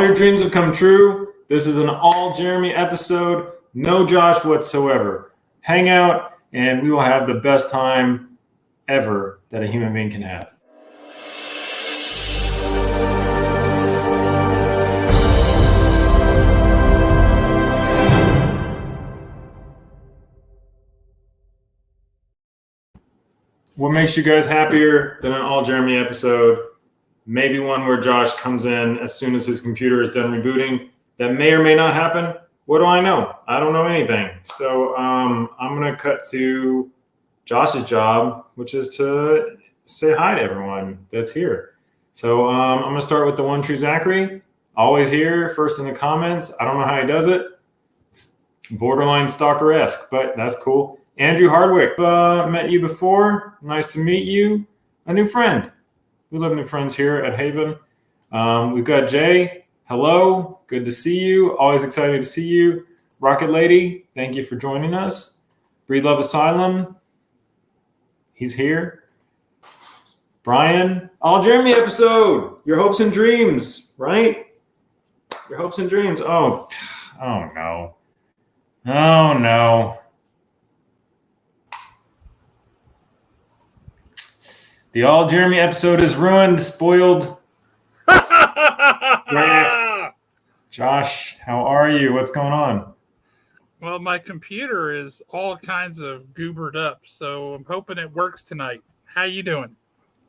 your dreams have come true. This is an all Jeremy episode. No Josh whatsoever. Hang out, and we will have the best time ever that a human being can have. What makes you guys happier than an all Jeremy episode? Maybe one where Josh comes in as soon as his computer is done rebooting. That may or may not happen. What do I know? I don't know anything. So I'm going to cut to Josh's job, which is to say hi to everyone that's here. So I'm going to start with the one true Zachary. Always here, first in the comments. I don't know how he does it. It's borderline stalker-esque, but that's cool. Andrew Hardwick, met you before. Nice to meet you. A new friend. We love new friends here at Haven. We've got Jay. Hello. Good to see you. Always excited to see you. Rocket Lady, thank you for joining us. Breed Love Asylum. He's here. Brian, all Jeremy episode. Your hopes and dreams, right? Your hopes and dreams. Oh no. Oh no. The all Jeremy episode is ruined, spoiled. Josh, how are you? What's going on? Well, my computer is all kinds of goobered up, so I'm hoping it works tonight. How you doing?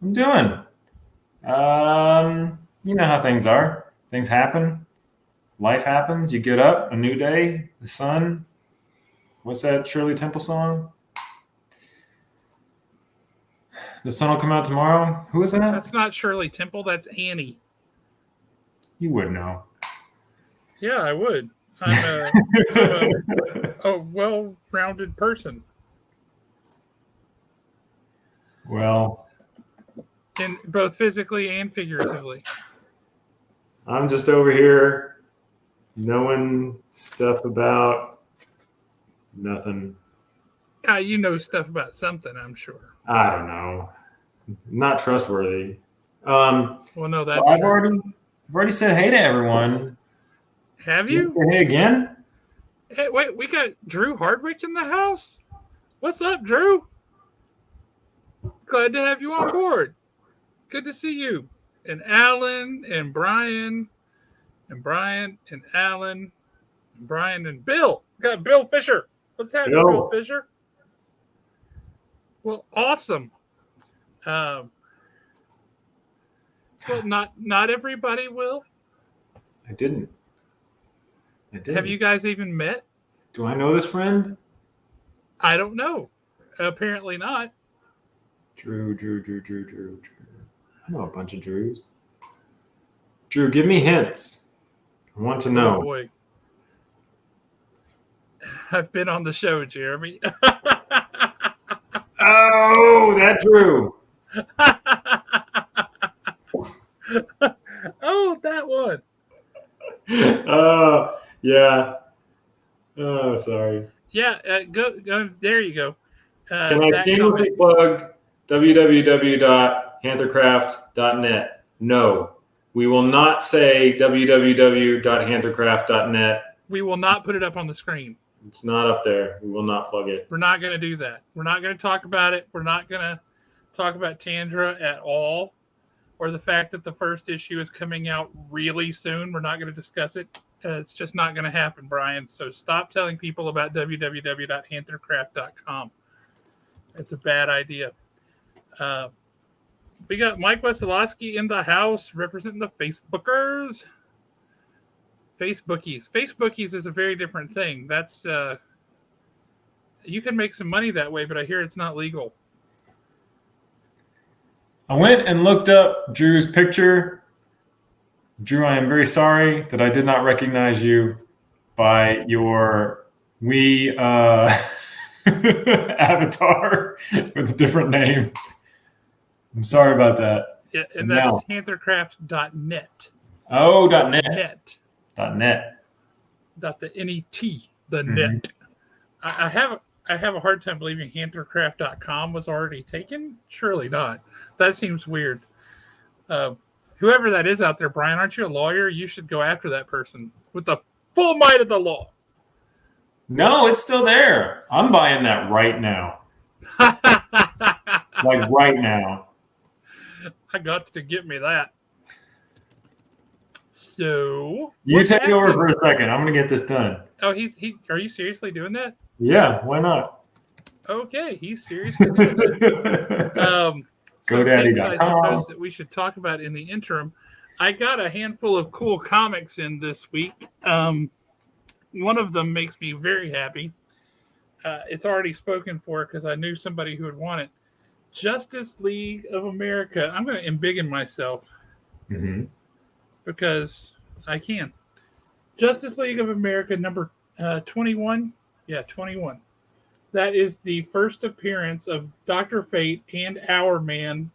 I'm doing. You know how things are. Things happen. Life happens. You get up, a new day, the sun. What's that Shirley Temple song? The sun will come out tomorrow. Who is that? That's not Shirley Temple. That's Annie. You would know. Yeah, I would. I'm a well-rounded person. Well, in both physically and figuratively. I'm just over here knowing stuff about nothing. You know stuff about something, I'm sure. I don't know. Not trustworthy. Well, no, that's so I've already said hey to everyone. Have you? Say hey again? Hey, wait, we got Drew Hardwick in the house? What's up, Drew? Glad to have you on board. Good to see you. And Alan and Brian and Brian and Alan and Brian and Bill. We got Bill Fisher. What's happening, Bill Fisher? Well, awesome. Well, not everybody will. I didn't. Have you guys even met? Do I know this friend? I don't know. Apparently not. Drew. I know a bunch of Drews. Drew, give me hints. I want to know. Oh, boy. I've been on the show, Jeremy. Oh, that Drew. Oh, that one. Yeah. Oh, sorry. Yeah, go. There you go. Can I shamelessly plug www.hanthercraft.net? No. We will not say www.hanthercraft.net. We will not put it up on the screen. It's not up there. We will not plug it. We're not going to do that. We're not going to talk about it. We're not going to talk about Tandra at all, or the fact that the first issue is coming out really soon. We're not going to discuss it. It's just not going to happen, Brian. So stop telling people about www.hanthercraft.com. It's a bad idea. We got Mike Wesolowski in the house representing the Facebookers. Facebookies is a very different thing. That's you can make some money that way, but I hear it's not legal. I went and looked up Drew's picture. Drew, I am very sorry that I did not recognize you by your avatar with a different name. I'm sorry about that. Yeah, and that's hanthercraft.net. Oh, .net. .net. .net. The N-E-T, the net. I have a hard time believing hanthercraft.com was already taken. Surely not. That seems weird. Whoever that is out there, Brian, aren't you a lawyer? You should go after that person with the full might of the law. No, it's still there. I'm buying that right now. Like right now. I got to get me that. So you take over for a second. I'm gonna get this done. Oh, are you seriously doing that? Yeah, why not? Okay, he's seriously doing that. GoDaddy.com. I suppose that we should talk about in the interim. I got a handful of cool comics in this week. One of them makes me very happy. It's already spoken for because I knew somebody who would want it. Justice League of America. I'm going to embiggen myself because I can. Justice League of America number 21. Yeah, 21. That is the first appearance of Dr. Fate and Hourman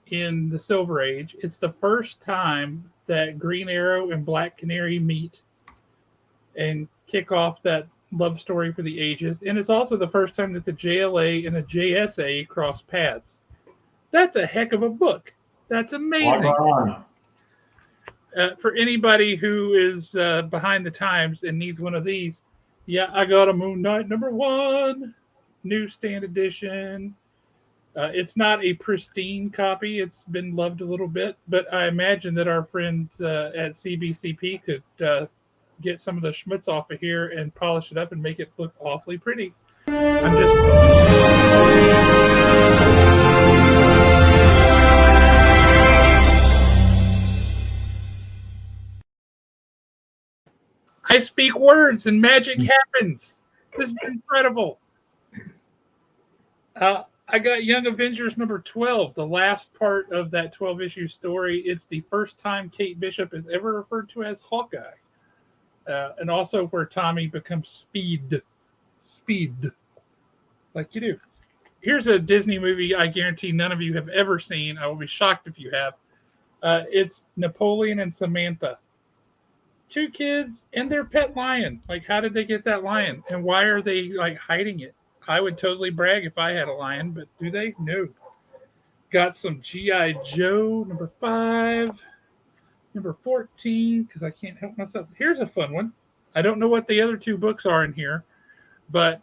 in the Silver Age. It's the first time that Green Arrow and Black Canary meet and kick off that love story for the ages. And it's also the first time that the JLA and the JSA cross paths. That's a heck of a book. That's amazing. For anybody who is behind the times and needs one of these, yeah, I got a Moon Knight number 1, newsstand edition. It's not a pristine copy. It's been loved a little bit, but I imagine that our friends at CBCP could get some of the schmutz off of here and polish it up and make it look awfully pretty. I speak words and magic happens. This is incredible. I got Young Avengers number 12, the last part of that 12-issue story. It's the first time Kate Bishop is ever referred to as Hawkeye. And also where Tommy becomes Speed, like you do. Here's a Disney movie I guarantee none of you have ever seen. I will be shocked if you have. It's Napoleon and Samantha. 2 kids and their pet lion. Like, how did they get that lion? And why are they, like, hiding it? I would totally brag if I had a lion, but do they? No. Got some G.I. Joe, number 5. Number 14, because I can't help myself. Here's a fun one. I don't know what the other 2 books are in here, but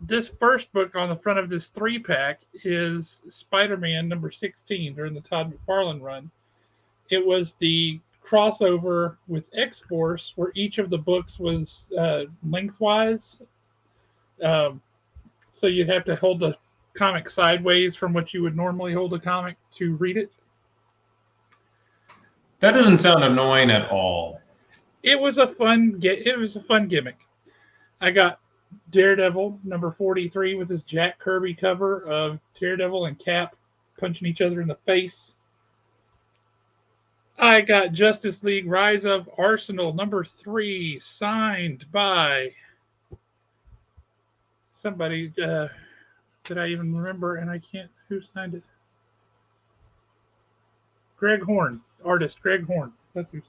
this first book on the front of this 3-pack is Spider-Man number 16 during the Todd McFarlane run. It was the crossover with X-Force where each of the books was lengthwise. So you'd have to hold the comic sideways from what you would normally hold a comic to read it. That doesn't sound annoying at all. It was a fun gimmick. I got Daredevil number 43 with his Jack Kirby cover of Daredevil and Cap punching each other in the face. I got Justice League Rise of Arsenal number 3 signed by somebody that I even remember, and I can't. Who signed it? Greg Horn, artist Greg Horn. That's who's.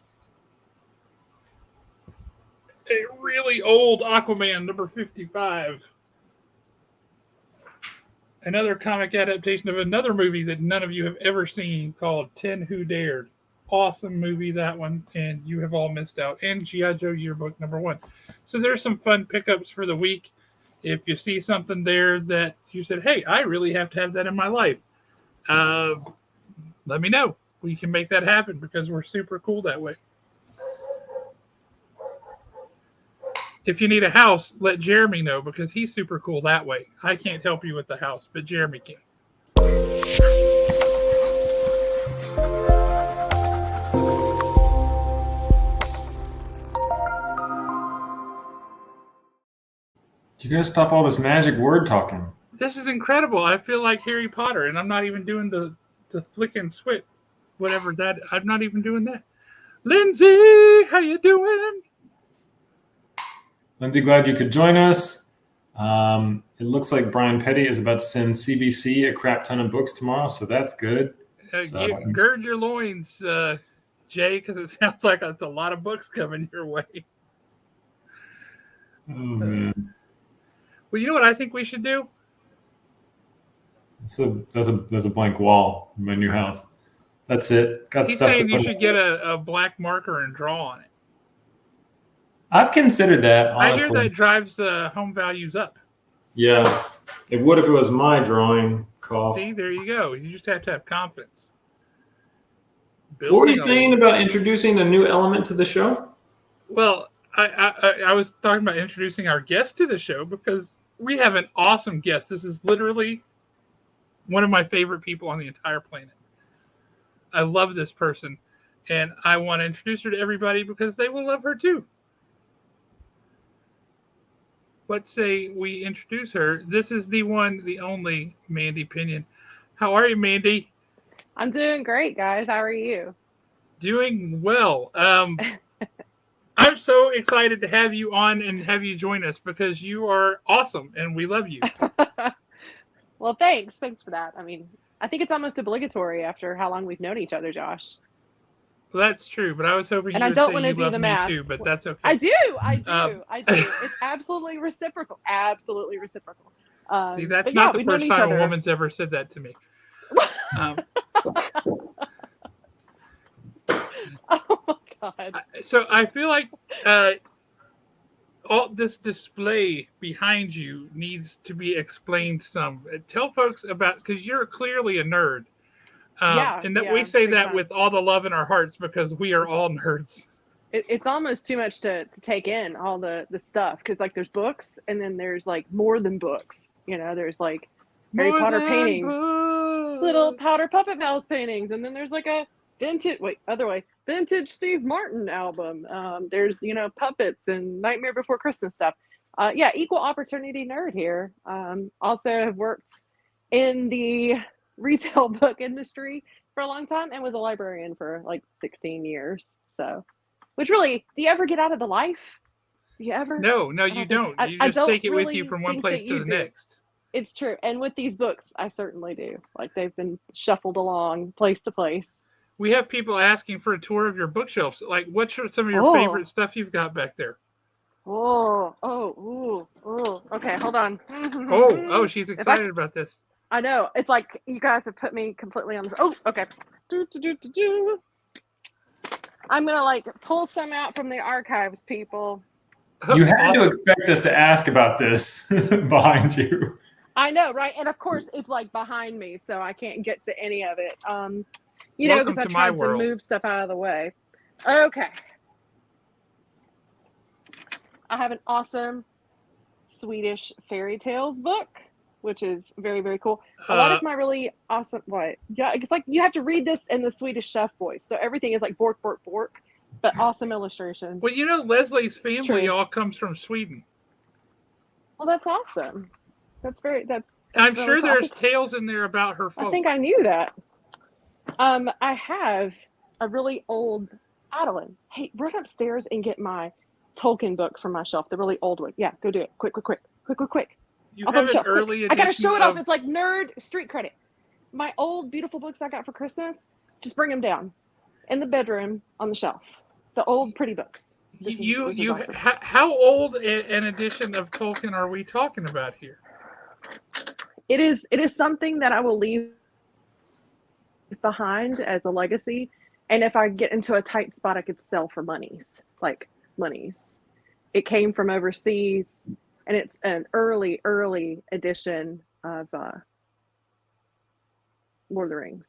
A really old Aquaman number 55. Another comic adaptation of another movie that none of you have ever seen called 10 Who Dared. Awesome movie, that one, and you have all missed out. And G.I. Joe Yearbook number 1. So there's some fun pickups for the week. If you see something there that you said, hey, I really have to have that in my life, let me know. We can make that happen because we're super cool that way. If you need a house, let Jeremy know because he's super cool that way. I can't help you with the house, but Jeremy can. You're going to stop all this magic word talking. This is incredible. I feel like Harry Potter, and I'm not even doing the flick and swip, whatever that. I'm not even doing that. Lindsay, how you doing? Lindsay, glad you could join us. It looks like Brian Petty is about to send CBC a crap ton of books tomorrow, so that's good. Gird your loins, Jay, because it sounds like it's a lot of books coming your way. Oh, man. Well, you know what I think we should do? There's a blank wall in my new house. That's it. Got He's stuff to saying you put. should get a black marker and draw on it. I've considered that, I hear honestly. that drives the home values up. Yeah, it would if it was my drawing. Cough. See, there you go. You just have to have confidence. What were you Building a- saying about introducing a new element to the show? Well, I was talking about introducing our guest to the show because we have an awesome guest. This is literally one of my favorite people on the entire planet. I love this person, and I want to introduce her to everybody because they will love her too. Let's say we introduce her. This is the one, the only Mandy Pinion. How are you, Mandy? I'm doing great, guys. How are you? Doing well. I'm so excited to have you on and have you join us because you are awesome and we love you. Well, thanks. Thanks for that. I mean, I think it's almost obligatory after how long we've known each other, Josh. Well, that's true, but I was hoping And you I would don't say want to you do love the me math. too, but that's okay. I do. I do. Um, It's absolutely reciprocal. Absolutely reciprocal. See, that's but not yeah, the we've known first each time a other. woman's ever said that to me. Um, Oh my God. so I feel like all this display behind you needs to be explained some. Tell folks about, because you're clearly a nerd. And that we say big that time. with all the love in our hearts because we are all nerds. It's almost too much to take in all the stuff because like there's books and then there's like more than books. You know, there's like Harry More Potter than paintings, books. little powder puppet mouse paintings, and then there's like a vintage Steve Martin album. There's puppets and Nightmare Before Christmas stuff. Equal opportunity nerd here. Also have worked in the retail book industry for a long time and was a librarian for like 16 years. So, which really, do you ever get out of the life? Do you ever? No, you don't. You just take it with you from one place to the next. It's true. And with these books, I certainly do. Like they've been shuffled along place to place. We have people asking for a tour of your bookshelves. Like, what's some of your favorite stuff you've got back there? Okay, hold on. Oh, she's excited about this. I know. It's like you guys have put me completely on the. Oh, okay. I'm gonna like pull some out from the archives, people. You had to expect us to ask about this behind you. I know, right? And of course, it's like behind me, so I can't get to any of it. Because I tried to move stuff out of the way. Okay. I have an awesome Swedish fairy tales book, which is very, very cool. A lot of my really awesome, it's like you have to read this in the Swedish chef voice. So everything is like bork, bork, bork, but awesome illustrations. Well, Leslie's family all comes from Sweden. Well, that's awesome. That's I'm really sure cool. there's tales in there about her folk. I think I knew that. I have a really old Adeline. Hey, run upstairs and get my Tolkien book from my shelf, the really old one. Yeah, go do it. Quick. You have an early edition. I gotta show it off. It's like nerd street credit. My old beautiful books I got for Christmas, just bring them down in the bedroom on the shelf. The old pretty books. This is awesome. How old an edition of Tolkien are we talking about here? It is something that I will leave behind as a legacy, and if I get into a tight spot, I could sell for monies. It came from overseas, and it's an early edition of Lord of the Rings.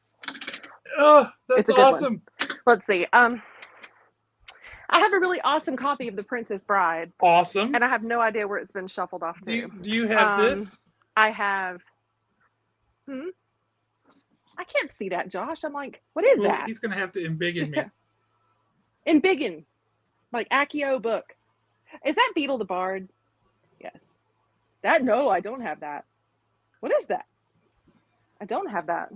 Oh, that's it's a awesome. Good one. Let's see. I have a really awesome copy of The Princess Bride. Awesome. And I have no idea where it's been shuffled off to. Do you have this? I have. I can't see that, Josh. I'm like, what is that? He's going to have to embiggen me. Embiggen. Like Accio book. Is that Beetle the Bard? Yes. No, I don't have that. What is that? I don't have that.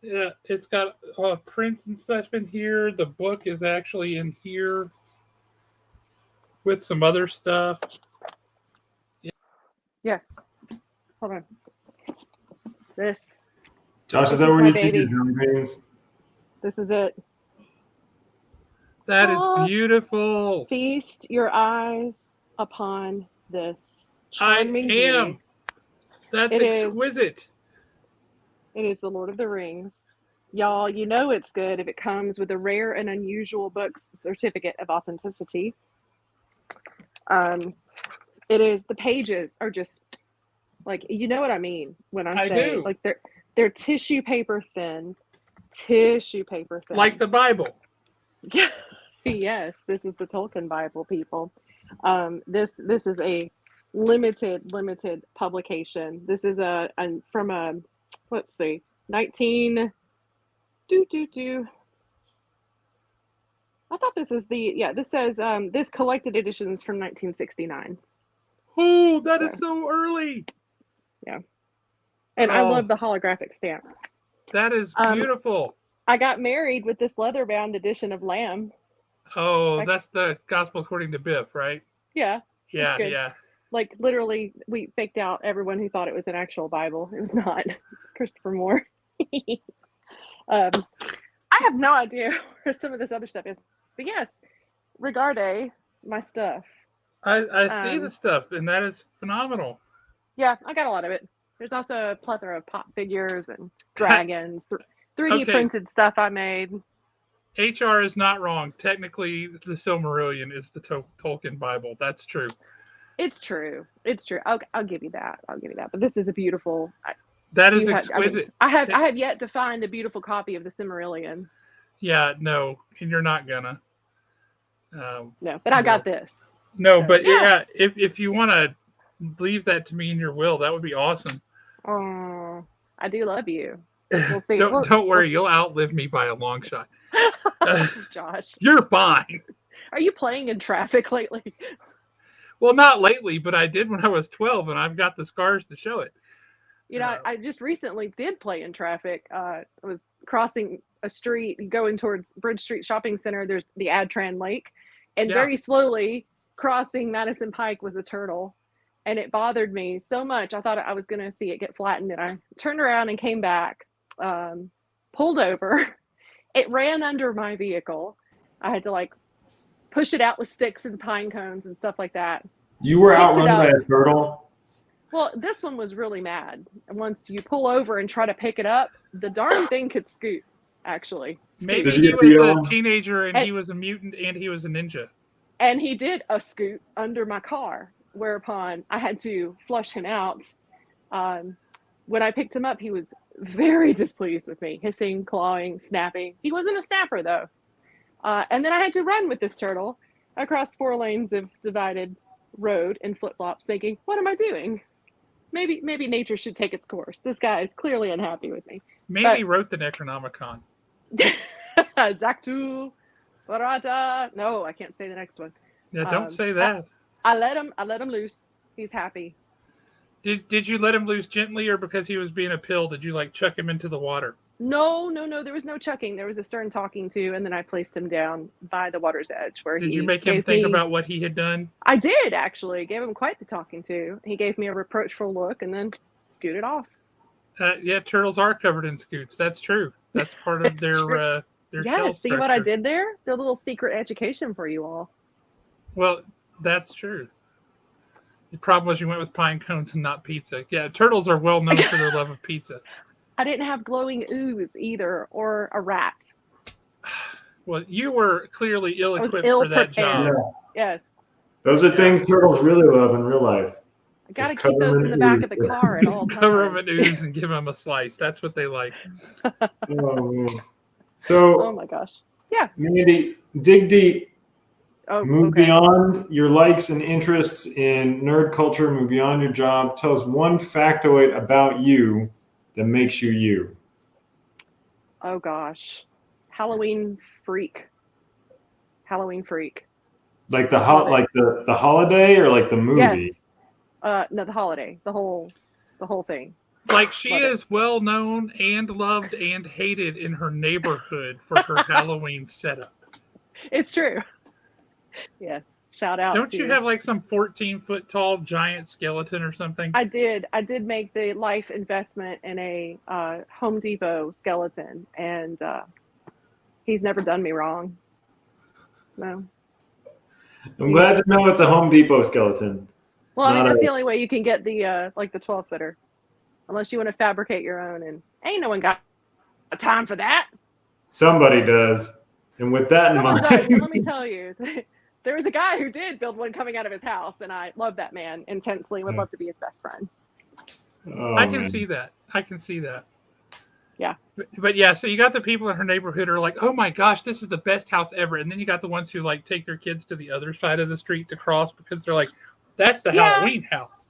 Yeah, it's got prints and stuff in here. The book is actually in here with some other stuff. Yeah. Yes. Hold on. This. Josh, is that where you keep your drum paintings? This is it. That is beautiful. Feast your eyes upon this. I am. That's exquisite. It is the Lord of the Rings. Y'all, you know it's good if it comes with a rare and unusual book's certificate of authenticity. It is, the pages are just like, you know what I mean when I say do. like they're tissue paper thin. Tissue paper thin. Like the Bible. Yes, this is the Tolkien Bible, people. This is a limited publication. This is from a, let's see, 19 I thought this is this says this collected edition is from 1969. Oh, that is so early. Yeah. And I love the holographic stamp. That is beautiful. I got married with this leather-bound edition of Lamb. Oh, that's the Gospel according to Biff, right? Yeah. Yeah, yeah. Like, literally, we faked out everyone who thought it was an actual Bible. It was not. It's Christopher Moore. I have no idea where some of this other stuff is. But yes, regarde my stuff. I see the stuff, and that is phenomenal. Yeah, I got a lot of it. There's also a plethora of pop figures and dragons, 3D printed stuff I made. HR is not wrong. Technically, the Silmarillion is the Tolkien Bible. That's true. It's true. It's true. I'll give you that. But this is a beautiful. That is exquisite. I have yet to find a beautiful copy of the Silmarillion. Yeah, no, and you're not gonna. No, but I got this. No, so, but yeah, if you want to leave that to me in your will, that would be awesome. Oh, I do love you. We'll see. Don't worry, you'll outlive me by a long shot. Josh, you're fine. Are you playing in traffic lately? Well, not lately, but I did when I was 12, and I've got the scars to show it. You know, I just recently did play in traffic. I was crossing a street, going towards Bridge Street Shopping Center. There's the Adtran Lake, and very slowly crossing Madison Pike was a turtle, and it bothered me so much. I thought I was going to see it get flattened, and I turned around and came back, pulled over. It ran under my vehicle. I had to push it out with sticks and pine cones and stuff like that. You were outrun by a turtle? Well, this one was really mad. And once you pull over and try to pick it up, the darn thing could scoot, actually. Maybe he was a teenager and he was a mutant and he was a ninja. And he did a scoot under my car, whereupon I had to flush him out. When I picked him up, he was very displeased with me, hissing, clawing, snapping. He wasn't a snapper, though. And then I had to run with this turtle across 4 lanes of divided road in flip-flops, thinking, what am I doing? Maybe nature should take its course. This guy is clearly unhappy with me. Maybe he wrote the Necronomicon. Zactu, Barata. No, I can't say the next one. Yeah, don't say that. I let him loose. He's happy. Did you let him loose gently, or because he was being a pill, did you chuck him into the water? No. There was no chucking. There was a stern talking to, and then I placed him down by the water's edge. Did you make him think about what he had done? I did, actually. Gave him quite the talking to. He gave me a reproachful look and then scooted off. Yeah, turtles are covered in scoots. That's true. That's part of their shell structure. See what I did there? The little secret education for you all. Well, that's true. The problem was you went with pine cones and not pizza. Yeah, turtles are well known for their love of pizza. I didn't have glowing ooze either, or a rat. Well, you were clearly ill-equipped for that job. Yeah. Yes. Those are things turtles really love in real life. I gotta keep those in the back of the car at all times. Cover them in ooze and give them a slice. That's what they like. So, oh my gosh. Yeah. Mandy, dig deep. Move okay. beyond your likes and interests in nerd culture. Move beyond your job. Tell us one factoid about you that makes you you. Oh gosh, Halloween freak. Like the holiday, or like the movie? Yes. No, the holiday. The whole thing. Like she is well known and loved and hated in her neighborhood for her Halloween setup. It's true. Yes. Shout out. Don't you have some 14-foot tall giant skeleton or something? I did make the life investment in a Home Depot skeleton, and he's never done me wrong. No. I'm glad to know it's a Home Depot skeleton. Well, I mean, that's the only way you can get the the 12-footer. unless you want to fabricate your own. And ain't no one got time for that. Somebody does. And with that in Someone mind, does. And let me tell you, there was a guy who did build one coming out of his house, and I love that man intensely. Would love to be his best friend. Oh, I can man. see that. Yeah. But yeah, so you got the people in her neighborhood who are like, oh my gosh, this is the best house ever. And then you got the ones who like take their kids to the other side of the street to cross because they're like, that's the Halloween house.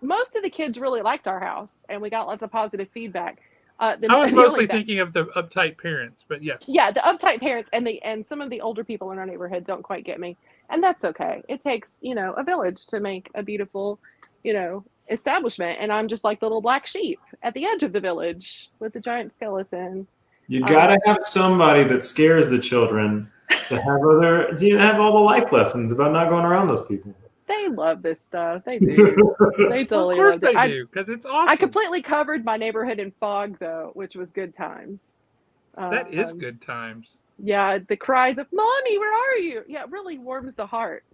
Most of the kids really liked our house, and we got lots of positive feedback. I was mostly thinking of the uptight parents, but yeah. Yeah, the uptight parents and some of the older people in our neighborhood don't quite get me, and that's okay. It takes, a village to make a beautiful, establishment, and I'm just like the little black sheep at the edge of the village with the giant skeleton. You gotta have somebody that scares the children to have all the life lessons about not going around those people. They love this stuff. They do. They totally Of course love it. they do, because it's awesome. I completely covered my neighborhood in fog, though, which was good times. That is good times. Yeah, the cries of "Mommy, where are you?" Yeah, it really warms the heart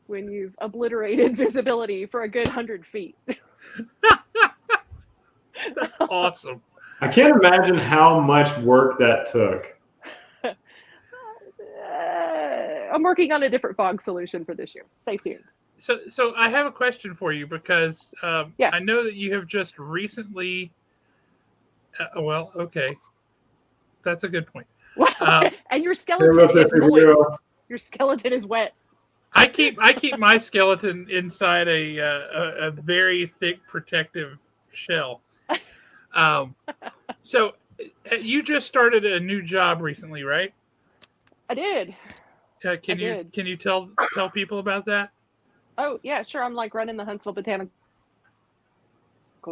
when you've obliterated visibility for a good 100 feet. That's awesome. I can't imagine how much work that took. I'm working on a different fog solution for this year. Stay tuned. So I have a question for you because Yeah. I know that you have just recently. Well, okay, that's a good point. And your skeleton is moist. Your skeleton is wet. I keep my skeleton inside a very thick protective shell. So you just started a new job recently, right? I did. Can you tell people about that? Oh yeah, sure. I'm like running the Huntsville Botanical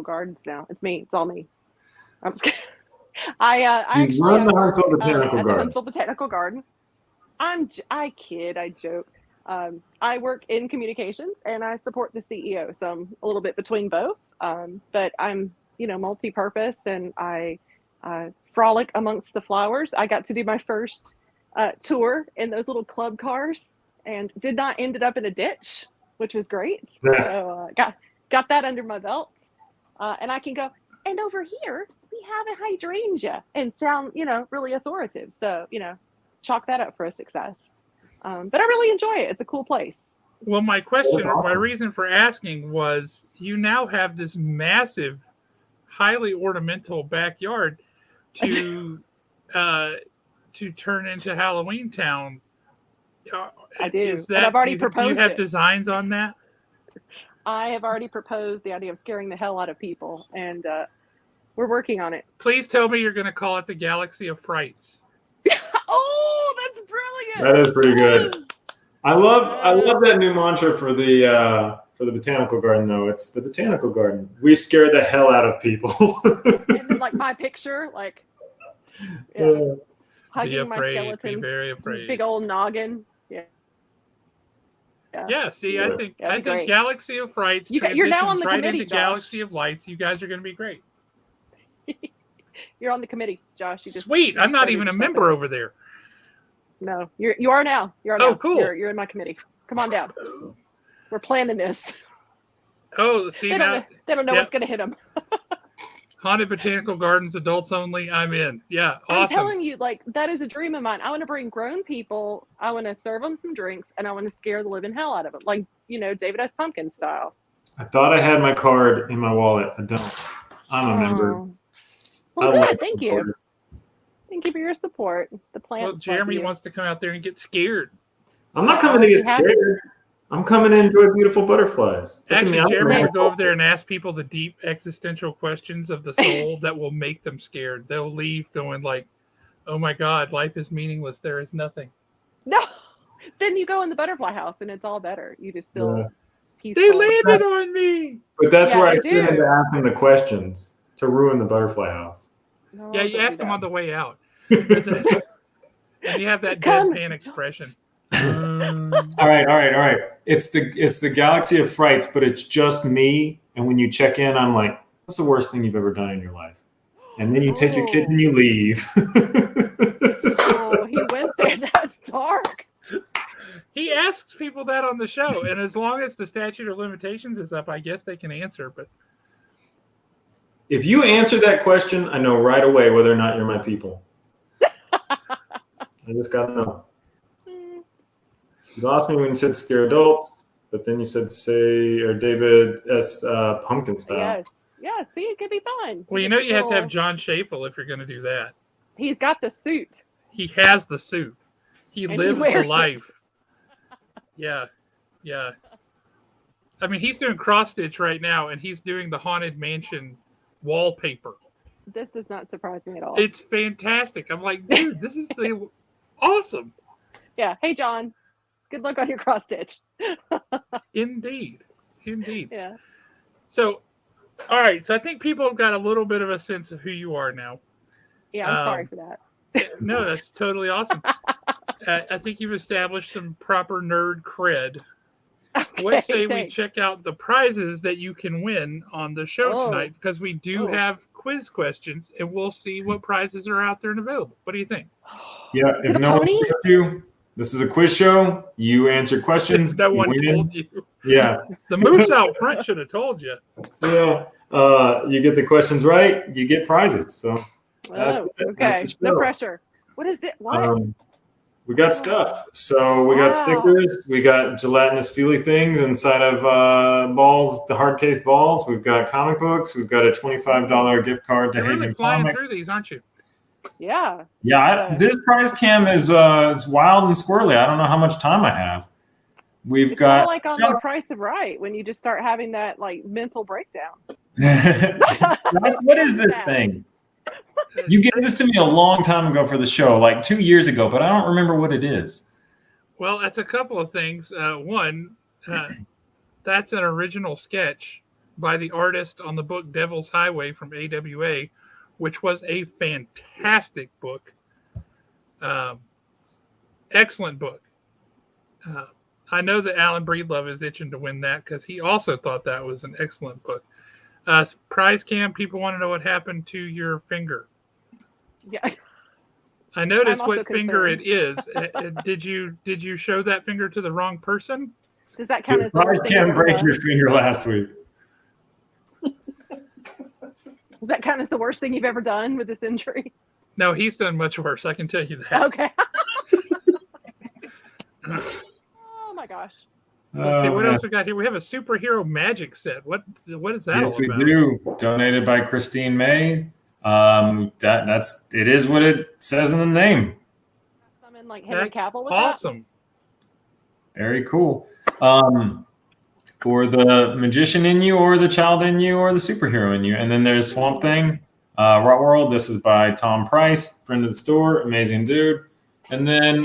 Gardens now. It's me. It's all me. I'm just kidding. I actually run the work, Huntsville Botanical at the Garden. Huntsville Botanical Garden. I kid, I joke. I work in communications and I support the CEO, so I'm a little bit between both. But I'm multi-purpose, and I frolic amongst the flowers. I got to do my first tour in those little club cars, and ended up in a ditch, which was great. So got that under my belt, and I can go. And over here we have a hydrangea, and sound really authoritative. So chalk that up for a success. But I really enjoy it. It's a cool place. Well, my question, That's awesome. my reason for asking was, you now have this massive, highly ornamental backyard to turn into Halloween Town. I do. Is that, and I've already do proposed you have it. designs on that? I have already proposed the idea of scaring the hell out of people, and we're working on it. Please tell me you're going to call it the Galaxy of Frights. Oh, that's brilliant! That is pretty good. I love that new mantra for the botanical garden, though. It's the botanical garden. We scare the hell out of people. And then, like my picture, like hugging my skeleton, be very afraid. big old noggin. Yeah. See, I think great. Galaxy of Frights You're now on the right committee, into Josh. Galaxy of Lights. You guys are going to be great. You're on the committee, Josh. Sweet. I'm not even a member over there. No, you are now. You are now. Oh, cool. You're in my committee. Come on down. We're planning this. Oh, see, They don't know what's going to hit them. Haunted Botanical Gardens, adults only. I'm in. Yeah, awesome. I'm telling you, like, that is a dream of mine. I want to bring grown people. I want to serve them some drinks, and I want to scare the living hell out of them, like David S. Pumpkin style. I thought I had my card in my wallet. I don't. I'm a member. Oh. Well, I good. like Thank supporters. you. Thank you for your support. The plants. Well, Jeremy wants to come out there and get scared. I'm not coming to get scared. I'm coming to enjoy beautiful butterflies. Actually, Jeremy will go over there and ask people the deep existential questions of the soul that will make them scared. They'll leave going like, oh my God, life is meaningless. There is nothing. No. Then you go in the butterfly house and it's all better. You just feel peaceful. They landed on me. But that's where I they tend do. to ask them the questions to ruin the butterfly house. No, Yeah, you don't ask do them that. on the way out. And you have that deadpan expression. All right. It's the Galaxy of Frights, but it's just me. And when you check in, I'm like, what's the worst thing you've ever done in your life? And then you take your kids and you leave. Oh, he went there. That's dark. He asks people that on the show, and as long as the statute of limitations is up, I guess they can answer. But If you answer that question, I know right away whether or not you're my people. I just got to know. You lost me when you said scare adults, but then you said David S. Pumpkin style. Yeah, see, it could be fun. Well, you have to have John Shafel if you're going to do that. He's got the suit. He has the suit. He lives the life. Yeah. I mean, he's doing cross stitch right now, and he's doing the Haunted Mansion wallpaper. This does not surprise me at all. It's fantastic. I'm like, dude, this is awesome. Yeah. Hey, John. Good luck on your cross stitch. Indeed. Yeah. So, all right. So I think people have got a little bit of a sense of who you are now. Yeah, I'm sorry for that. No, that's totally awesome. I think you've established some proper nerd cred. Okay, Let's say we check out the prizes that you can win on the show tonight, because we do have quiz questions, and we'll see what prizes are out there and available. What do you think? Yeah, if no one told you, this is a quiz show. You answer questions. No one told you. Yeah. The moose out front should have told you. Yeah. You get the questions right, you get prizes. So that's okay. No pressure. What is it? What? We got stuff. So we got stickers. We got gelatinous feely things inside of balls, the hard case balls. We've got comic books. We've got a $25 gift card to You're really Haven flying Comics. through these, aren't you? Yeah. Yeah. This prize cam is it's wild and squirrely. I don't know how much time I have. We've got like on The Price of Right when you just start having that like mental breakdown. What is this thing? You gave this to me a long time ago for the show, like 2 years ago, but I don't remember what it is. Well, that's a couple of things. One, that's an original sketch by the artist on the book Devil's Highway from AWA, which was a fantastic book. Excellent book. I know that Alan Breedlove is itching to win that because he also thought that was an excellent book. Prize cam, people want to know what happened to your finger. Yeah. I noticed what finger it is. Did you show that finger to the wrong person? Does that count as the prize worst cam break your finger last week? Does that count as the worst thing you've ever done with this injury? No, he's done much worse. I can tell you that. Okay. Oh my gosh. Let's see what else we got here. We have a superhero magic set. What is that all about? Yes, we do. Donated by Christine May. It is what it says in the name. Summon like Henry Cavill with awesome. Very cool. For the magician in you, or the child in you, or the superhero in you. And then there's Swamp Thing, Raw World. This is by Tom Price, friend of the store, amazing dude. And then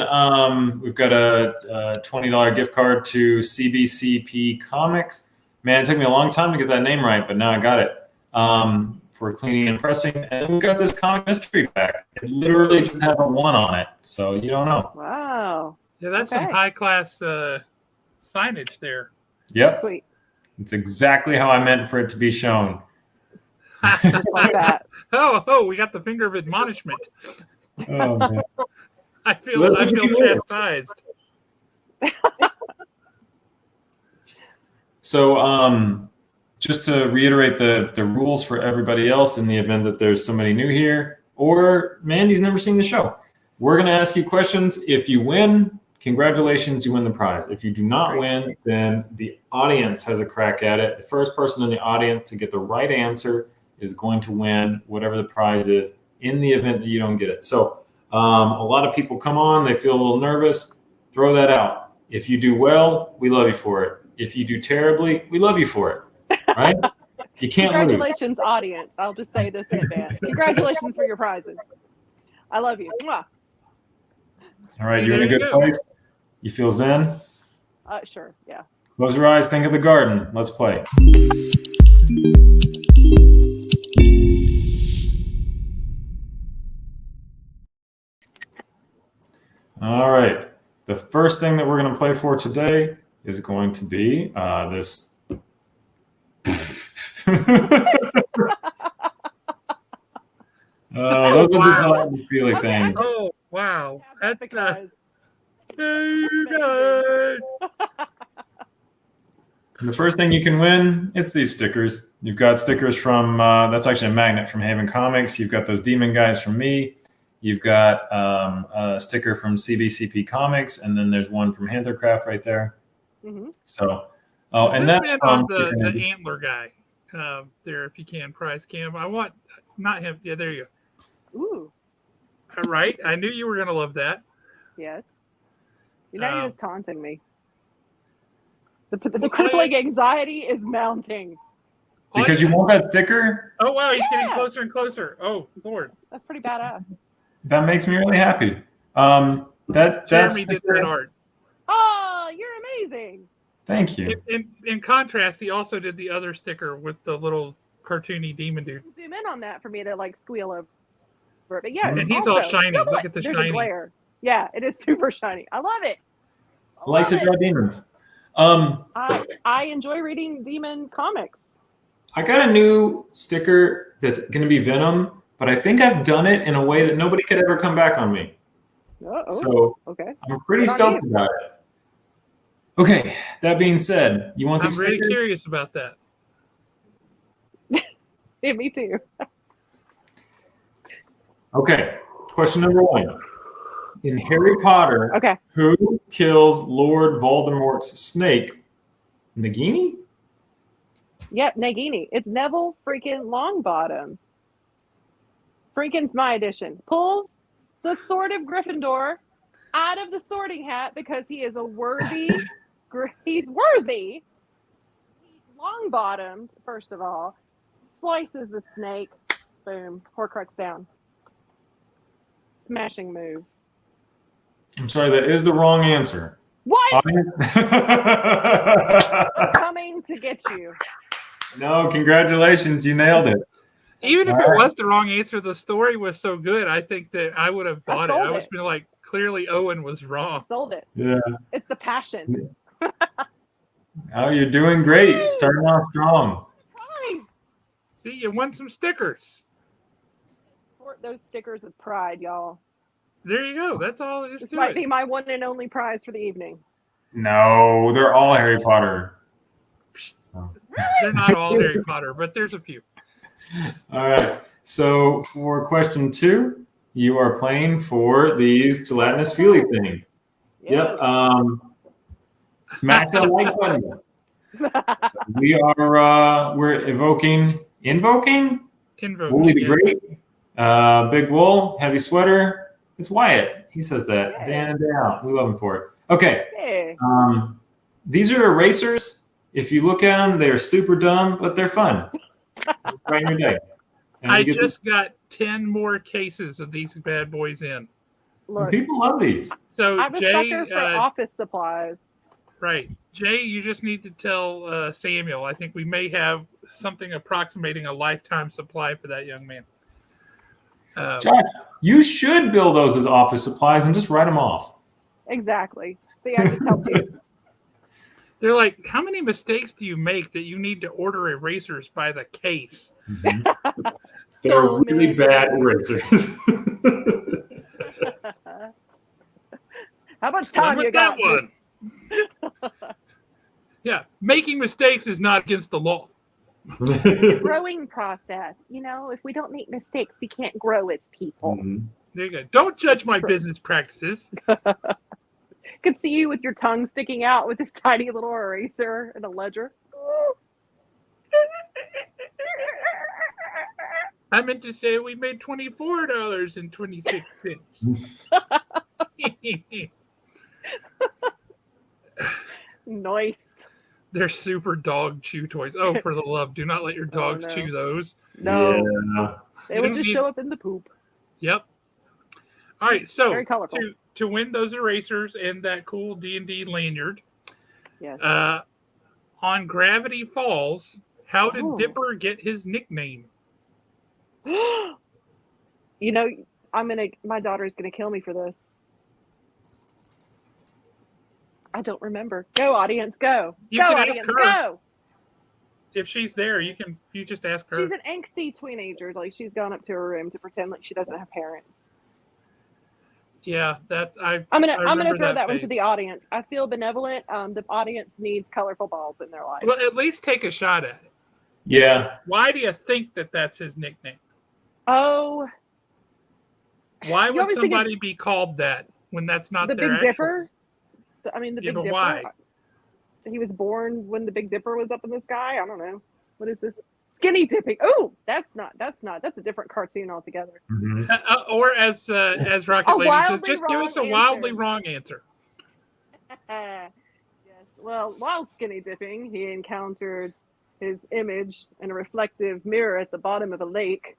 we've got a $20 gift card to CBCP Comics. Man, it took me a long time to get that name right, but now I got it. For cleaning and pressing. And we got this comic mystery pack. It literally just has a 1 on it, so you don't know. Wow. Yeah, that's some high class signage there. Yep. Sweet. It's exactly how I meant for it to be shown. Like that. Oh, we got the finger of admonishment. Oh, man. I feel chastised. So, just to reiterate the rules for everybody else in the event that there's somebody new here, or Mandy's never seen the show. We're going to ask you questions. If you win, congratulations, you win the prize. If you do not win, then the audience has a crack at it. The first person in the audience to get the right answer is going to win whatever the prize is in the event that you don't get it. So a lot of people come on, they feel a little nervous. Throw that out. If you do well, we love you for it. If you do terribly, we love you for it. Right? You can't Congratulations, audience. I'll just say this in advance. Congratulations for your prizes. I love you. Mwah. All right, you're in a good place? You feel zen? Sure, yeah. Close your eyes, think of the garden. Let's play. All right. The first thing that we're going to play for today is going to be this. Those are the feeling things. Oh, wow. That's The first thing you can win, it's these stickers. You've got stickers from, that's actually a magnet from Haven Comics. You've got those demon guys from me. You've got a sticker from CBCP Comics, and then there's one from Hanthercraft right there. Mm-hmm. So, Zoom that's in from on the antler guy there, if you can, prize cam. I want, not him. Yeah, there you go. Ooh, All right. I knew you were going to love that. yes. You know, you're just taunting me. The Well, crippling anxiety is mounting. because you want that sticker. Oh, wow. He's getting Yeah. closer and closer. Oh, Lord. That's pretty badass. That makes me really happy. That Jeremy did sticker, that art. Oh, you're amazing. Thank you. In contrast, he also did the other sticker with the little cartoony demon dude. Zoom in on that for me to like squeal over it. But yeah, And he's also, all shiny. Goblet, Look at the there's shiny. A glare. Yeah, it is super shiny. I love it. I like to love draw it. demons. I enjoy reading demon comics. I got a new sticker that's going to be Venom, but I think I've done it in a way that nobody could ever come back on me. Oh, So okay. I'm pretty Good on stoked you. about it. Okay, that being said, you want I'm these really stickers? curious about that. Yeah, me too. Okay, question number 1. In Harry Potter, Okay. who kills Lord Voldemort's snake? Nagini? Yep, Nagini. It's Neville freaking Longbottom. Freaking's my edition. Pulls the sword of Gryffindor out of the sorting hat because he is a worthy. He's worthy. He's long-bottomed, first of all. Slices the snake. Boom. Horcrux down. Smashing move. I'm sorry, that is the wrong answer. What? I- Coming to get you. No, congratulations, you nailed it. Even if All it right. was the wrong answer, the story was so good, I think that I would have bought it. sold I was it. been like, clearly Owen was wrong. Sold it. Yeah. It's the passion. Oh, you're doing great. Starting off strong. Pride. See, you won some stickers. Sport those stickers with pride, y'all. There you go. That's all there is This to might it. be my one and only prize for the evening. No, they're all Harry Potter. So. They're not all Harry Potter, but there's a few. All right. So for question 2, you are playing for these gelatinous feely things. Yep. Smash that like button. We are we're invoking Invoking. Wooly the Great, Big Wool, Heavy Sweater. It's Wyatt. He says that Yay. day in and day out. We love him for it. Okay. Hey. These are erasers. If you look at them, they're super dumb, but they're fun. Right in your day. And I you get just got 10 more cases of these bad boys in. Look, people love these. So I'm a Jay, sucker for office supplies. right. Jay, you just need to tell Samuel. I think we may have something approximating a lifetime supply for that young man. Josh, you should bill those as office supplies and just write them off. Exactly. See, I just helped you. They're like, how many mistakes do you make that you need to order erasers by the case? Mm-hmm. They're So really many. bad erasers. How much Done time with you got? that one. Yeah, making mistakes is not against the law. Growing process. You know, if we don't make mistakes, we can't grow as people. Mhm. There you go. Don't judge my business practices. Could see you with your tongue sticking out with this tiny little eraser and a ledger. I meant to say we made $24.26. Nice. They're super dog chew toys. Oh, for the love, do not let your dogs no. chew those. No, Yeah. they would You just need- show up in the poop. Yep. All right, so Very colorful. to win those erasers and that cool D&D lanyard, Yes. on Gravity Falls, how did Oh. Dipper get his nickname? You know, my daughter's gonna kill me for this. I don't remember. Go, audience, go. You Go, can ask audience, her. go. If she's there, you just ask her. She's an angsty teenager. Like, she's gone up to her room to pretend like she doesn't have parents. Yeah, that's I'm I gonna remember throw that one to phase. the audience. I feel benevolent. The audience needs colorful balls in their life. Well, at least take a shot at it. Yeah. Why do you think that that's his nickname? Oh, Why You would always think somebody be called that when that's not the their Big actual? Dipper. I mean, the Yeah, Big but Dipper. why? He was born when the Big Dipper was up in the sky. I don't know. What is this? Skinny dipping. Oh, that's not. That's a different cartoon altogether. Mhm. Or as Rocket A Lady says, wildly just give wrong us a answer. wildly wrong answer. Yes. Well, while skinny dipping, he encountered his image in a reflective mirror at the bottom of a lake,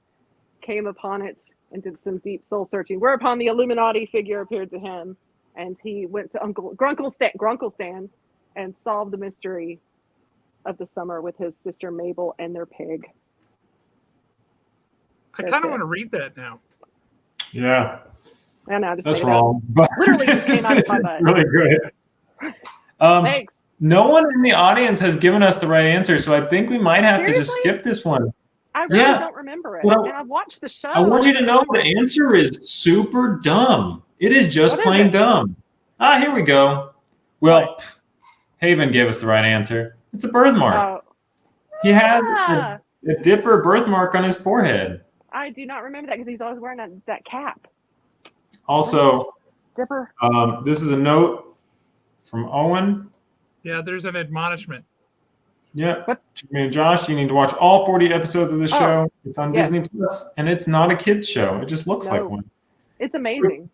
came upon it, and did some deep soul searching. Whereupon the Illuminati figure appeared to him, and he went to Uncle Grunkle Stan, and solved the mystery of the summer with his sister Mabel and their pig. I That's kind of it. want to read that now. Yeah. I know, I just That's made it up. wrong. But Literally just came out of my butt. Really good. Thanks. No one in the audience has given us the right answer, so I think we might have to just Seriously? skip this one. I really Yeah. don't remember it, Well, and I've watched the show. I want you to don't know remember the it. answer is super dumb. It is just What is plain it? dumb. Here we go. Well, Haven gave us the right answer. It's a birthmark. Oh, He has ah, a dipper birthmark on his forehead. I do not remember that because he's always wearing that cap. Also, Dipper. this is a note from Owen. Yeah, there's an admonishment. Yeah. What? Me and Josh, you need to watch all 40 episodes of this Oh, show. It's on yes. Disney Plus, and it's not a kid's show. It just looks like No. one. It's amazing.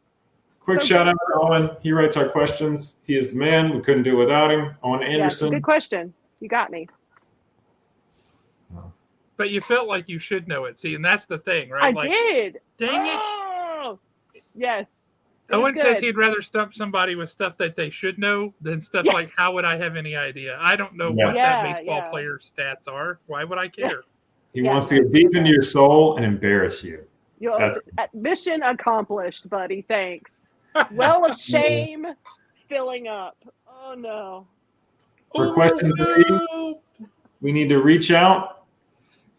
Quick So shout good. out to Owen. He writes our questions. He is the man. We couldn't do it without him. Owen Yeah, Anderson. good question. You got me. But you felt like you should know it. See, and that's the thing, right? I did. Dang it. Oh, yes. It was Owen says good. he'd rather stump somebody with stuff that they should know than stuff Yeah. like, how would I have any idea? I don't know Yeah. what Yeah, that baseball yeah. player's stats are. Why would I care? He Yeah. wants to get deep into your soul and embarrass you. That's- Mission accomplished, buddy. Thanks. Well of shame filling up. Oh no. For question 3, we need to reach out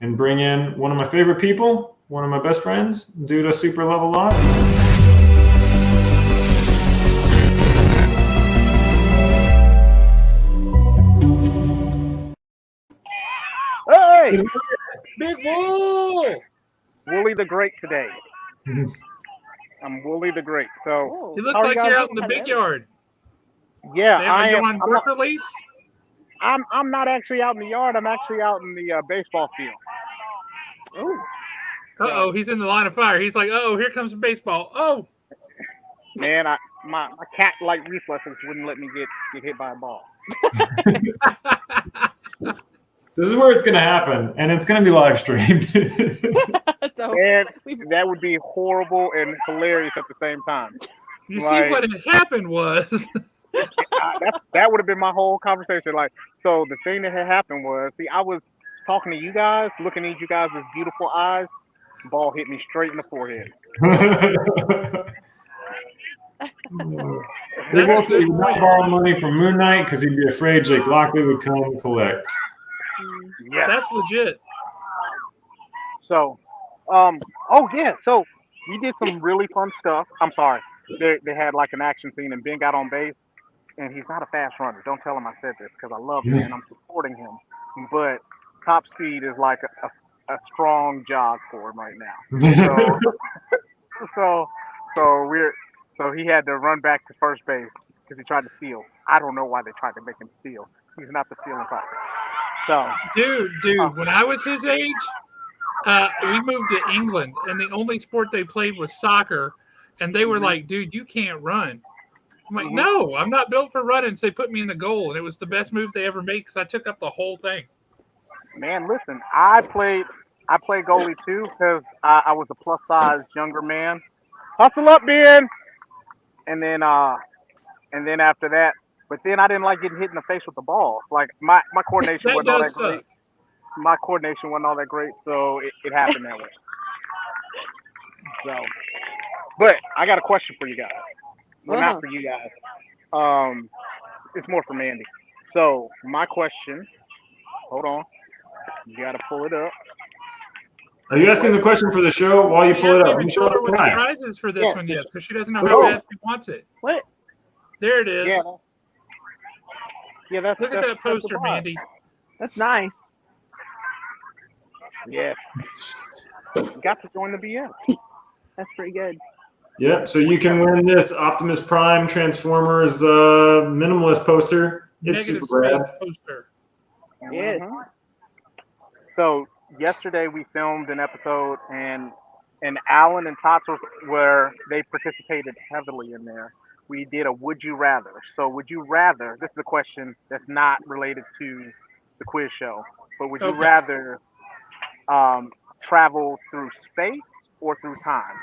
and bring in one of my favorite people, one of my best friends, dude I super love a lot. Hey, Big Bull! Wooly the Great today. I'm Wooly the Great. So Oh. You look How are like you you're guys out in the doing? big yard. yeah, Are I you am. on work release? I'm not actually out in the yard. I'm actually out in the baseball field. Oh. Uh-oh, he's in the line of fire. He's like, oh, here comes the baseball. Oh, Man, my cat-like reflexes wouldn't let me get hit by a ball. This is where it's going to happen, and it's going to be live streamed. So And we've- that would be horrible and hilarious at the same time. you see Like- what had happened was That would have been my whole conversation. Like, so the thing that had happened was, see, I was talking to you guys, looking at you guys' beautiful eyes. Ball hit me straight in the forehead. He won't he would not borrow money from Moon Knight because he'd be afraid Jake Lockley would come and collect. Yeah. that's legit. So, so we did some really fun stuff. I'm sorry. They had like an action scene and Ben got on base, and he's not a fast runner. Don't tell him I said this because I love him and I'm supporting him. But top speed is like a strong jog for him right now. So he had to run back to first base because he tried to steal. I don't know why they tried to make him steal. He's not the stealing type. So Dude, when I was his age, we moved to England, and the only sport they played was soccer, and they were like, dude, you can't run. I'm like, no, I'm not built for running. So they put me in the goal, and it was the best move they ever made because I took up the whole thing. man, listen, I played goalie too because I was a plus size younger man. Hustle up, Ben. And then after that, but then I didn't like getting hit in the face with the ball. Like my coordination That wasn't all does that great. suck. My coordination wasn't all that great, so it happened that way. So, but I got a question for you guys. Well, not for you guys. It's more for Mandy. So my question. Hold on. You got to pull it up. Are you asking the question for the show while you pull it up? We You haven't show told her up what the tonight. prize is for this Yeah. one yet, because she doesn't know Oh. how bad she wants it. What? There it is. Yeah, that's Look at that's that poster, the prize. Mandy. That's nice. Yeah. You got to join the BS. That's pretty good. Yep. So you can win this Optimus Prime Transformers minimalist poster. It's Negative super space rad. poster. Yes. Mhm. So yesterday we filmed an episode, and Alan and Tots where they participated heavily in there. We did a would you rather. So would you rather? This is a question that's not related to the quiz show, but would you Okay. rather travel through space or through time?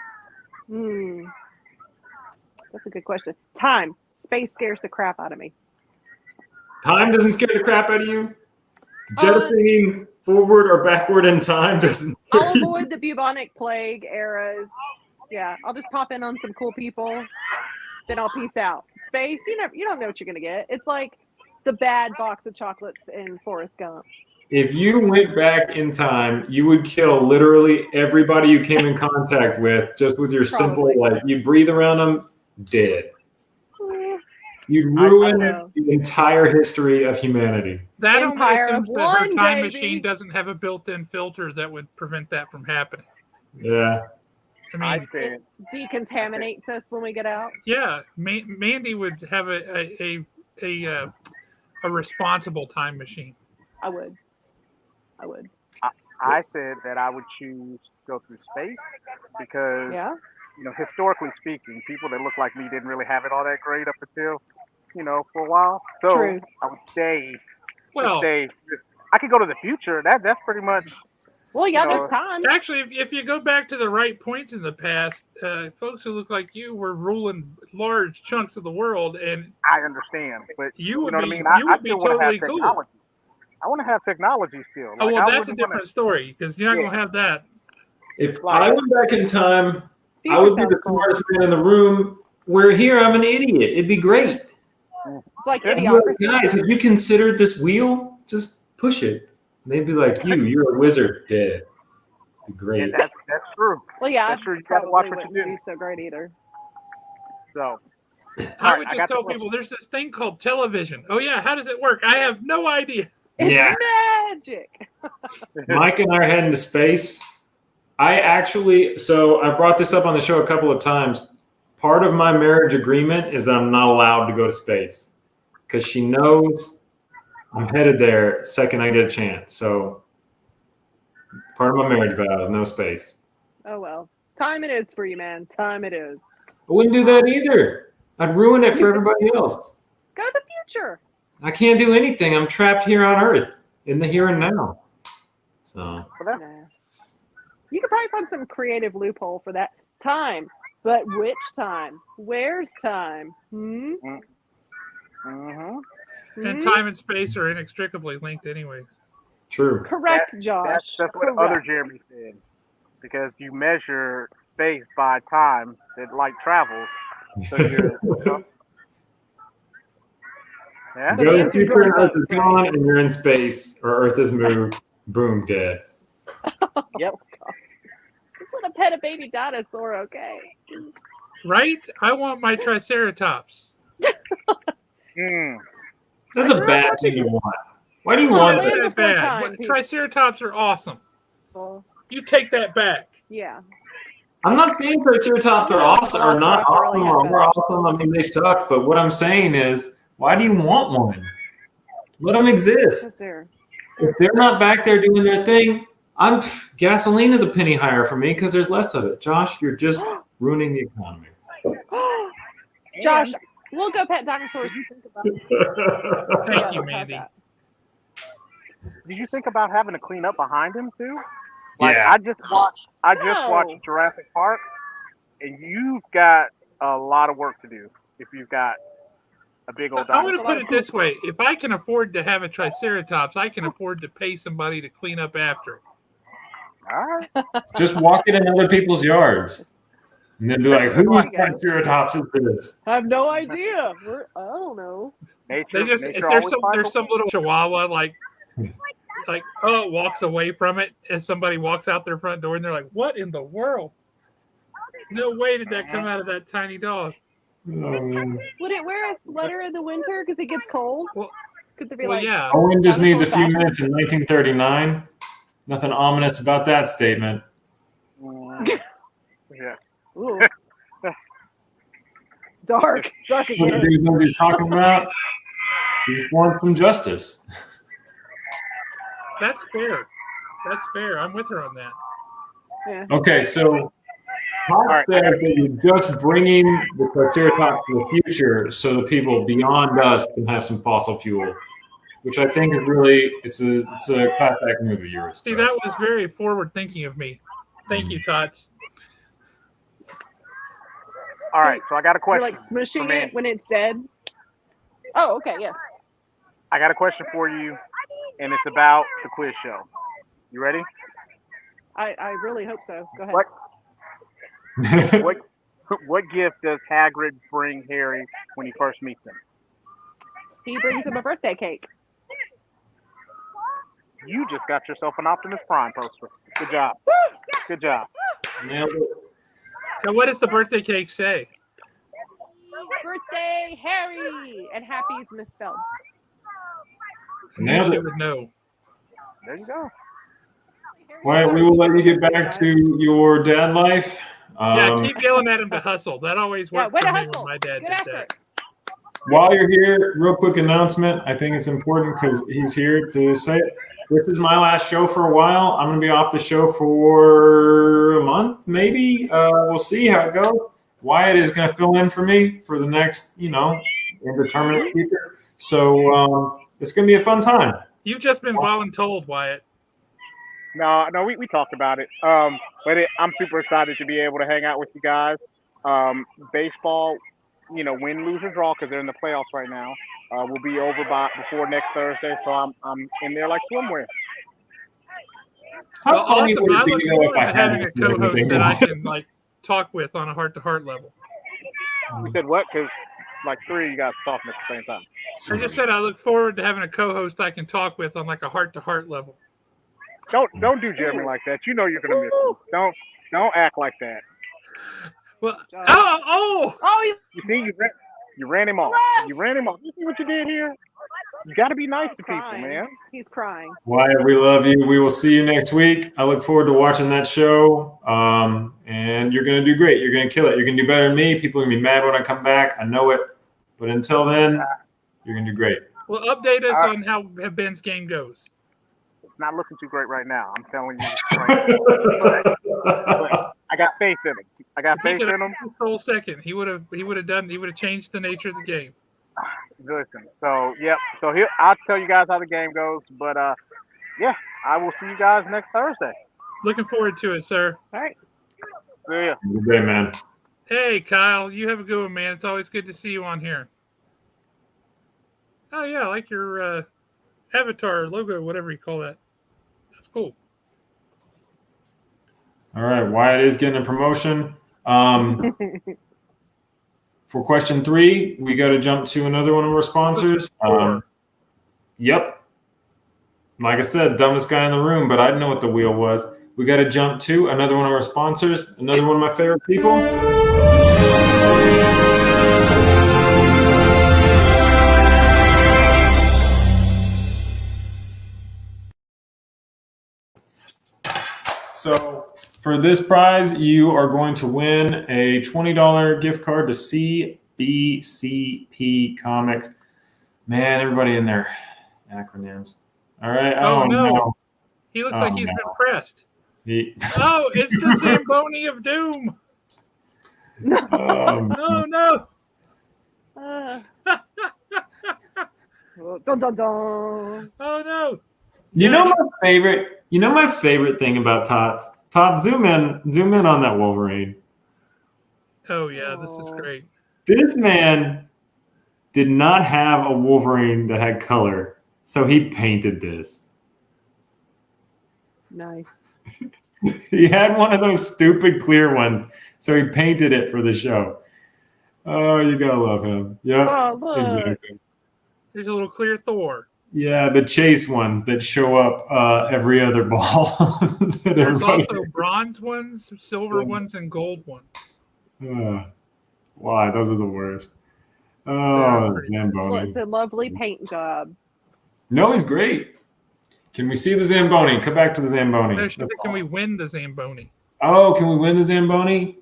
That's a good question. Time. Space scares the crap out of me. Time doesn't scare the crap out of you. Jettisoning forward or backward in time doesn't. I'll avoid the bubonic plague eras. Yeah, I'll just pop in on some cool people. Then I'll peace out. Space, you don't know what you're gonna get. It's like the bad box of chocolates in Forrest Gump. If you went back in time, you would kill literally everybody you came in contact with just with your simple, Probably. you breathe around them, dead. Eh, You'd I ruin know. the entire history of humanity. That Empire only assumes of that her one, time baby. machine doesn't have a built-in filter that would prevent that from happening. Yeah. I mean, said decontaminates us when we get out. yeah, Mandy would have a responsible time machine. I would. I said that I would choose to go through space because Yeah. historically speaking, people that look like me didn't really have it all that great up until, for a while. So True. I would stay. Well, I could go to the future. That's pretty much. Well, yeah, You know, there's time. actually, if you go back to the right points in the past, folks who look like you were ruling large chunks of the world, and I understand, but you would know what be I mean. you I would be still want to have totally cool. technology. I want to have technology still. Oh Like, well, I that's a wouldn't wanna- different story because you're not gonna have that. If I went back in time, I would be Future the sounds cool. smartest man in the room. Where here, I'm an idiot. It'd be great. It's like I'd be like, idiocracy. guys, have you considered this wheel? Just push it. And they'd be like, you're a wizard. Dead. Be great. And that's true. Well, yeah, That's I true. You gotta watch probably what wouldn't you do so great either. So I would I just got the tell question. people there's this thing called television. Oh yeah, how does it work? I have no idea. It's Yeah. magic. Mike and I are heading to space. So I brought this up on the show a couple of times. Part of my marriage agreement is that I'm not allowed to go to space because she knows I'm headed there second I get a chance. So part of my marriage vow is no space. Oh well, time it is for you, man. Time it is. I wouldn't do that either. I'd ruin it for everybody else. Go to the future. I can't do anything. I'm trapped here on Earth in the here and now. So well, that's Nah. You could probably find some creative loophole for that. Time, but which time? Where's time? mhm. And time and space are inextricably linked, anyways. true. Correct, Josh. That's what Correct. other Jeremy said. Because you measure space by time that light travels. So you're, yeah. Go to the answer's future really and Earth both, is gone and you're in space or Earth is moved. Boom, dead. Yep. Just want to pet a baby dinosaur, okay? Right? I want my Triceratops. Mm. That's a bad thing to want. Why do you Come on, want Not man. that? that bad. Time, What- people. Triceratops are awesome. Well, You take that back. yeah. I'm not saying Triceratops are awesome or not awesome or more awesome. I mean, they suck. But what I'm saying is, why do you want one? Let them exist. That's there. If they're not back there doing their thing, gasoline is a penny higher for me because there's less of it. Josh, you're just ruining the economy. Josh, we'll go pet dinosaurs. Think about it. Thank you, We'll have Mandy. that. Did you think about having to clean up behind him too? Like Yeah. I just watched No. Jurassic Park, and you've got a lot of work to do if you've got a big old I'm going dinosaur. to put it this way. If I can afford to have a Triceratops, I can afford to pay somebody to clean up after it. All right. Just walk it in other people's yards. And then be like, whose Triceratops is this? I have no idea. I don't know. Nature, There's nature always finds some little chihuahua like walks away from it as somebody walks out their front door, and they're like, "What in the world? No way did that come out of that tiny dog." Oh, man. Would it wear a sweater in the winter because it gets cold? Well, Could there be well, like? yeah. Owen just needs a few fashion? minutes in 1939. Nothing ominous about that statement. Yeah. Ooh. Dark What the again. dude knows he's talking about? He wants some justice. That's fair. That's fair. I'm with her on that. Yeah. Okay, so Todd right. said that you're just bringing the Triceratops to the future so the people beyond us can have some fossil fuel, which I think is really it's a class act move of yours. See, that was very forward thinking of me. Thank you, Tots. All right, so I got a You're question. like smushing for it Mandy. when it's dead. Oh, okay, yeah. I got a question for you, and it's about the quiz show. You ready? I really hope so. Go ahead. What what gift does Hagrid bring Harry when he first meets him? He brings him a birthday cake. You just got yourself an Optimus Prime poster. Good job. Good job. Nailed it. So, what does the birthday cake say? Birthday, Harry! And happy's misspelled. I knew Nailed she it. would know. There you go. Well, we will let you get back to your dad life. Yeah, keep yelling at him to hustle. That always Yeah, worked way for to me hustle. when my dad Good did effort. that. While you're here, real quick announcement. I think it's important because he's here to say it. This is my last show for a while. I'm going to be off the show for a month, maybe. We'll see how it goes. Wyatt is going to fill in for me for the next, indeterminate future. So it's going to be a fun time. You've just been voluntold, Wyatt. No, we talked about it. But I'm super excited to be able to hang out with you guys. Baseball, win, lose, or draw, because they're in the playoffs right now. Will be over before next Thursday, so I'm in there like swimwear. How Well, funny awesome. would I it be look if forward I to had having a this and co-host everything? that I can talk with on a heart-to-heart level. You said what? Because like three of you guys talking at the same time. I just said I look forward to having a co-host I can talk with on like a heart-to-heart level. Don't do Jeremy like that. You know you're gonna miss him. Don't act like that. Well, Oh, You see, you ran him off. You ran him off. You see what you did here? You got to be nice to people, crying. man. He's crying. Wyatt, we love you. We will see you next week. I look forward to watching that show. And you're going to do great. You're going to kill it. You're going to do better than me. People are going to be mad when I come back. I know it. But until then, you're going to do great. well, update us on how Ben's game goes. It's not looking too great right now. I'm telling you. But I got faith in him. I got faith in him. Whole second, he would have changed the nature of the game. Listen. So yep. So I'll tell you guys how the game goes. But yeah, I will see you guys next Thursday. Looking forward to it, sir. All right. See ya. You're great, man. Hey, Kyle, you have a good one, man. It's always good to see you on here. Oh yeah, I like your avatar logo, whatever you call that. That's cool. All right. Wyatt is getting a promotion. For question 3, we got to jump to another one of our sponsors. Yep. Like I said, dumbest guy in the room, but I didn't know what the wheel was. We got to jump to another one of our sponsors, another one of my favorite people. So for this prize, you are going to win a $20 gift card to CBCP Comics. Man, everybody in there. Acronyms. All right. Oh, no. He looks like he's been pressed. Oh, it's the Zamboni of Doom. Oh, no. Dun, dun, dun. Oh, no. You know my favorite thing about Tots? Todd, zoom in on that Wolverine. Oh, yeah, this is great. This man did not have a Wolverine that had color, so he painted this. Nice. He had one of those stupid clear ones, so he painted it for the show. Oh, you gotta love him. Yeah, Oh, look. exactly. There's a little clear Thor. Yeah, the chase ones that show up every other ball. that There's everybody- also bronze ones, silver ones, and gold ones. Why? Those are the worst. They're Oh, pretty- Well, Zamboni. it's a lovely paint job. No, he's great. Can we see the Zamboni? Come back to the Zamboni. No, she said, can we win the Zamboni? Oh, can we win the Zamboni?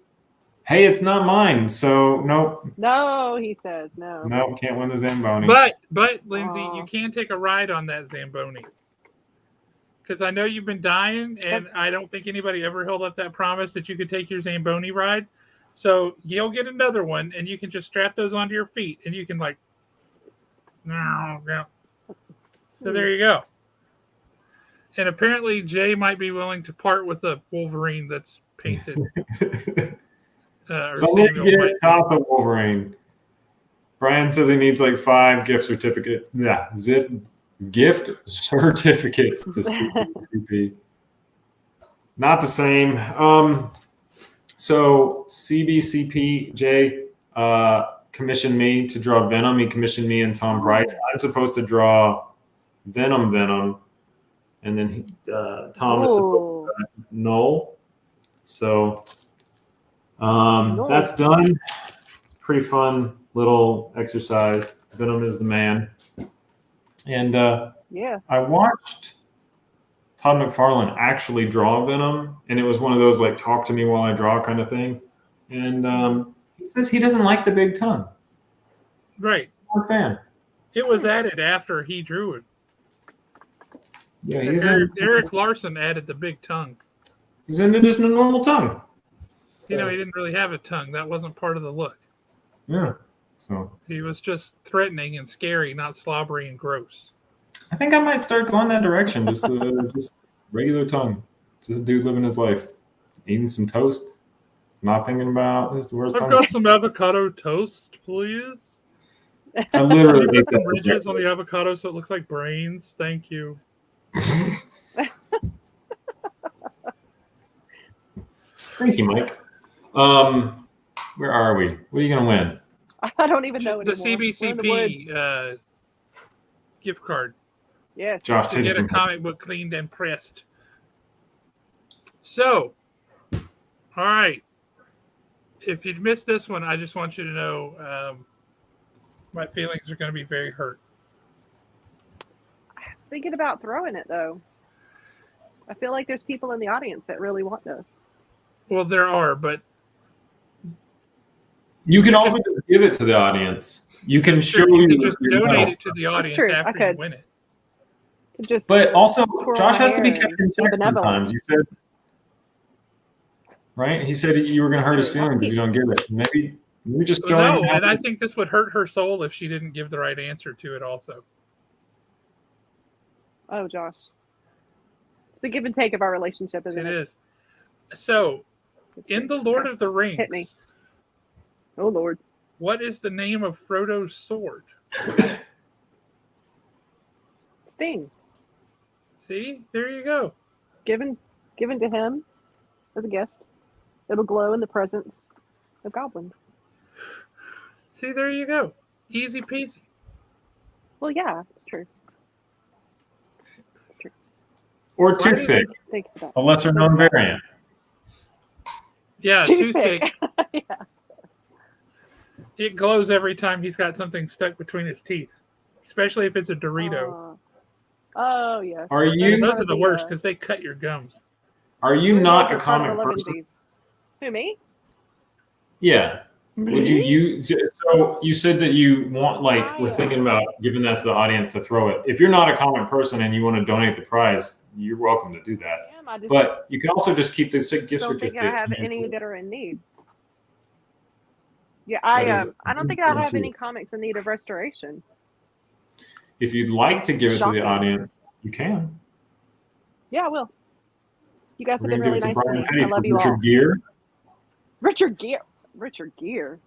Hey, it's not mine, so nope. No, he says no. Nope, can't win the Zamboni. But Lindsay, Aw. you can take a ride on that Zamboni. Because I know you've been dying, and I don't think anybody ever held up that promise that you could take your Zamboni ride. So you'll get another one, and you can just strap those onto your feet, and you can like, no. So there you go. And apparently Jay might be willing to part with a Wolverine that's painted. Or Someone Samuel get might. top of Wolverine. Brian says he needs like 5 gift certificates. Yeah, gift certificates to CBCP. Not the same. So CBCP Jay commissioned me to draw Venom. He commissioned me and Tom Price. I'm supposed to draw Venom, and then Tom is supposed to Null. So that's done. Pretty fun little exercise. Venom is the man. And Yeah. I watched Todd McFarlane actually draw Venom, and it was one of those like talk to me while I draw kind of things. And he says he doesn't like the big tongue. Right. I'm not a fan. It was added after he drew it. Yeah, Eric Larson added the big tongue. he's into just a normal tongue. You know, he didn't really have a tongue. That wasn't part of the look. Yeah. So He was just threatening and scary, not slobbery and gross. I think I might start going that direction. Just regular tongue. Just a dude living his life, eating some toast, not thinking about this. Where's I've tongue? got some avocado toast, please. I literally Put ate some that. ridges on the avocado so it looks like brains. Thank you. Thank you, Mike. Where are we? What are you gonna win? I don't even know The anymore. We're in the woods. CBCP gift card Yes. Josh, to take it get a from here. comic book cleaned and pressed. So, all right. If you'd missed this one, I just want you to know my feelings are going to be very hurt. Thinking about throwing it though. I feel like there's people in the audience that really want this. Well, there are, but You can also just give it to the audience. You can show you can you just donate it to the audience true, I after you could. win it. Just But also, twirl Josh my has to be hair kept and in be check benevolent. sometimes. You said, right? He said you were going to hurt his feelings if you don't give it. Maybe just join. No, and I think this would hurt her soul if she didn't give the right answer to it also. Oh, Josh. It's the give and take of our relationship, isn't It it? is. So, in The Lord of the Rings, Hit me. Oh, Lord. what is the name of Frodo's sword? Sting. See? There you go. Given to him as a gift. It'll glow in the presence of goblins. See, there you go. Easy peasy. Well, yeah, it's true. It's true. Or toothpick, Thank you for that. a lesser known variant. Yeah, toothpick. Yeah. It glows every time he's got something stuck between his teeth, especially if it's a Dorito. Oh, yeah. Are you Those are the worst because they cut your gums. are you not a comic person? Who, me? Yeah. Would you so you said that you want we're I- thinking about giving that to the audience to throw it. If you're not a comic person and you want to donate the prize, you're welcome to do that. I just But you can also just keep the gift don't think certificate. I have any that are in need. Yeah, I That is I don't think I have important, any comics in need of restoration. If you'd like to give it to Shocking. the audience, you can. Yeah, I will. You guys have We're been gonna really give it nice to to me. Brian Petty I love from you all. Richard Gere. Richard Gere.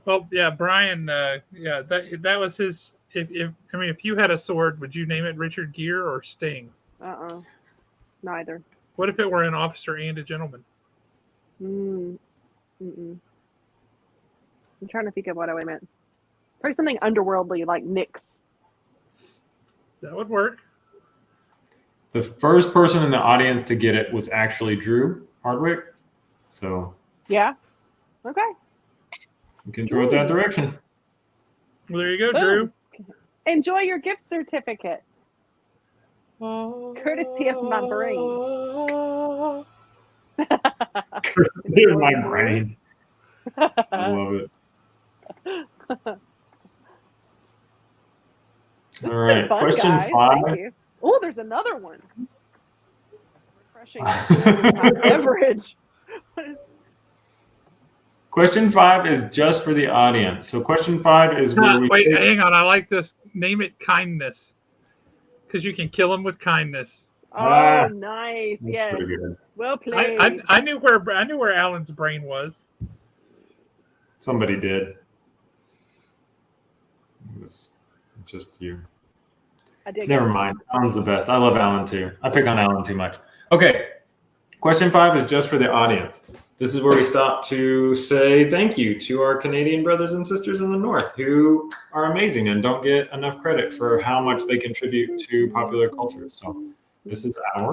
Well, yeah, Brian. Yeah, that was his. If you had a sword, would you name it Richard Gere or Sting? Neither. What if it were an officer and a gentleman? Mm. I'm trying to think of what I meant. Probably something underworldly like Nyx That would work. The first person in the audience to get it was actually Drew Hardwick. So Yeah. Okay. you can throw it that direction. Well, there you go, Boom. Drew. Enjoy your gift certificate. Courtesy of my brain. Courtesy of my brain. I love it. All right, Fun, question guys. 5. Thank you. Oh, there's another one. Refreshing beverage. Question 5 is just for the audience. So question 5 is where we Wait, hang on. I like this. Name it kindness, because you can kill them with kindness. Oh, nice. That's Yes. pretty good. Well played. I knew where Alan's brain was. Somebody did. It was just you. I did. Never mind. Alan's the best. I love Alan too. I pick on Alan too much. Okay. Question 5 is just for the audience. This is where we stop to say thank you to our Canadian brothers and sisters in the North who are amazing and don't get enough credit for how much they contribute to popular culture. So this is our.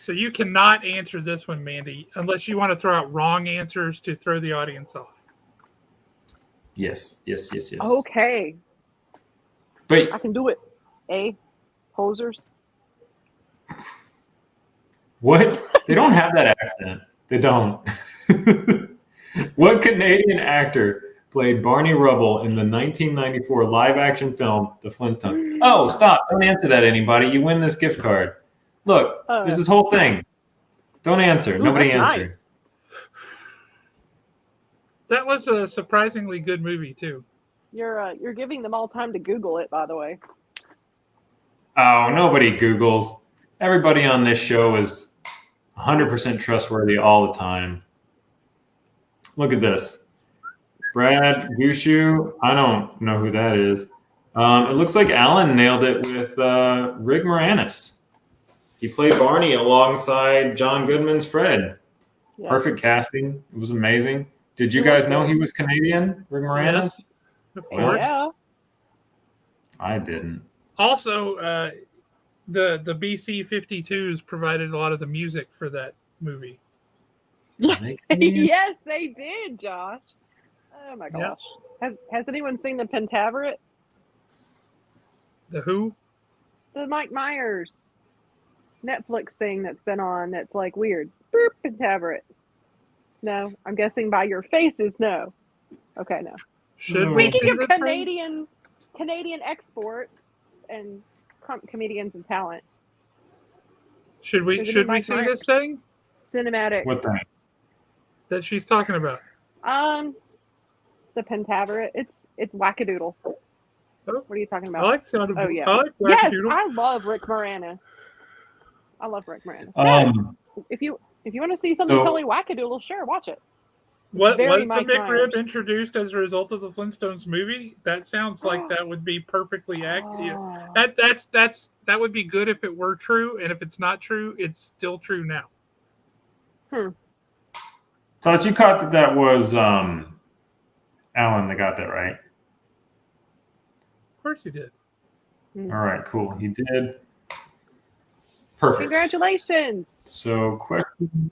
So you cannot answer this one, Mandy, unless you want to throw out wrong answers to throw the audience off. Yes. Okay. Wait, I can do it. Posers. what? They don't have that accent. They don't. What Canadian actor played Barney Rubble in the 1994 live-action film The Flintstones? Oh, stop. Don't answer that, anybody. You win this gift card. Look, there's this whole thing. Don't answer. Nobody that's answer. nice. That was a surprisingly good movie too. You're giving them all time to Google it, by the way. Oh, nobody Googles. Everybody on this show is 100% trustworthy all the time. Look at this. Brad Gushu. I don't know who that is. It looks like Alan nailed it with Rick Moranis. He played Barney alongside John Goodman's Fred. Yeah. Perfect casting. It was amazing. Did you guys know he was Canadian, Rick Moranis? Yes, of course. Yeah. I didn't. Also, the BC 52s provided a lot of the music for that movie. Yes, they did, Josh. Oh my gosh. Has anyone seen the Pentaveret? The Who? The Mike Myers Netflix thing that's been on that's like weird. Boop, Pentaveret. No, I'm guessing by your faces, no. Okay, no. Should we Speaking see of this Canadian exports and comedians and talent. Should we see this thing Cinematic. What thing? that she's talking about? The Pentaveret. It's wackadoodle. Oh. What are you talking I about? like sound of. Oh, yeah. I like Yes, Wackadoodle. I love Rick Moranis. Yeah, if you want to see something totally wackadoodle, sure, watch it. What Very was the Mike McRib Myers. introduced as a result of the Flintstones movie? That sounds like that would be perfectly accurate. Oh. That would be good if it were true, and if it's not true, it's still true now. So you caught that was Alan that got that right. Of course you did. All right, cool. He did. Perfect. Congratulations. So question.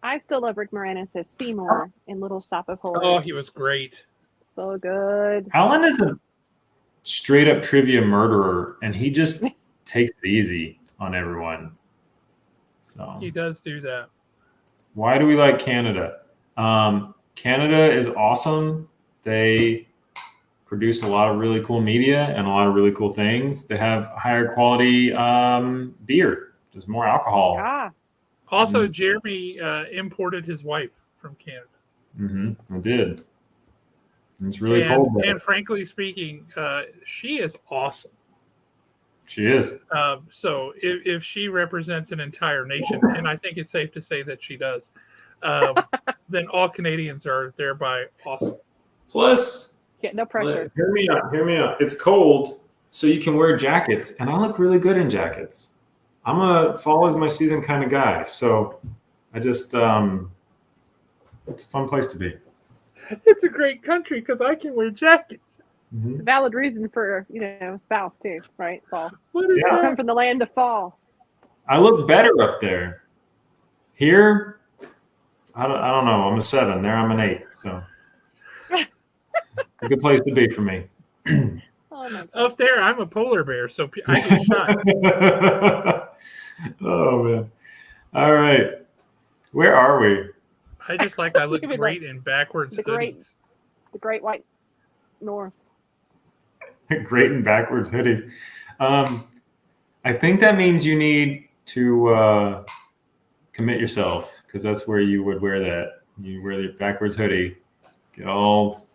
I still love Rick Moranis as Seymour in Little Shop of Horrors. Oh, he was great. So good. Alan is a straight up trivia murderer, and he just takes it easy on everyone. So He does do that. why do we like Canada? Canada is awesome. They produce a lot of really cool media and a lot of really cool things. They have higher quality beer. There's more alcohol. Ah, Also, Jeremy imported his wife from Canada. I did. It's really cold there. And frankly speaking, she is awesome. She is. So if she represents an entire nation, and I think it's safe to say that she does, then all Canadians are thereby awesome. Plus, yeah, no pressure. hear me out. It's cold, so you can wear jackets, and I look really good in jackets. I'm a fall is my season kind of guy, so I just It's a fun place to be. It's a great country because I can wear jackets. Mhm. Valid reason for, spouse too, right? Fall. What is Yeah. Come that? from the land of fall. I look better up there. Here, I don't know. I'm a 7. There, I'm an 8. So, a good place to be for me. Oh my god. Up there, I'm a polar bear, so I get shot. Oh man! All right, where are we? I just like I look Give me great in backwards the great- hoodies. The Great White North. Great and backwards hoodies. I think that means you need to commit yourself because that's where you would wear that. You wear the backwards hoodie, get all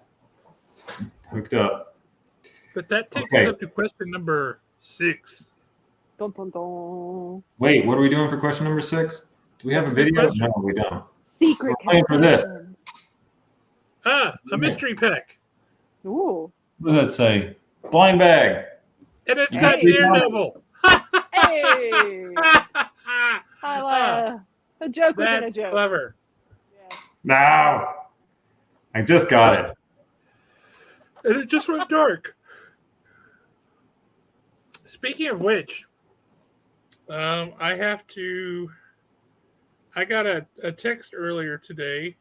hooked up. But that takes Okay. us up to question number 6. Dun, dun, dun. Wait, what are we doing for question number 6? Do we have a That's a good video? question. No, we don't. Secret We're playing for this. confession. A mystery pack. Ooh. What does that say? Blind bag. And it's got Hey. Daredevil. Hey. I like a joke within a That's joke. clever. Yeah. No. I just got it. And it just went dark. Speaking of which, I got a text earlier today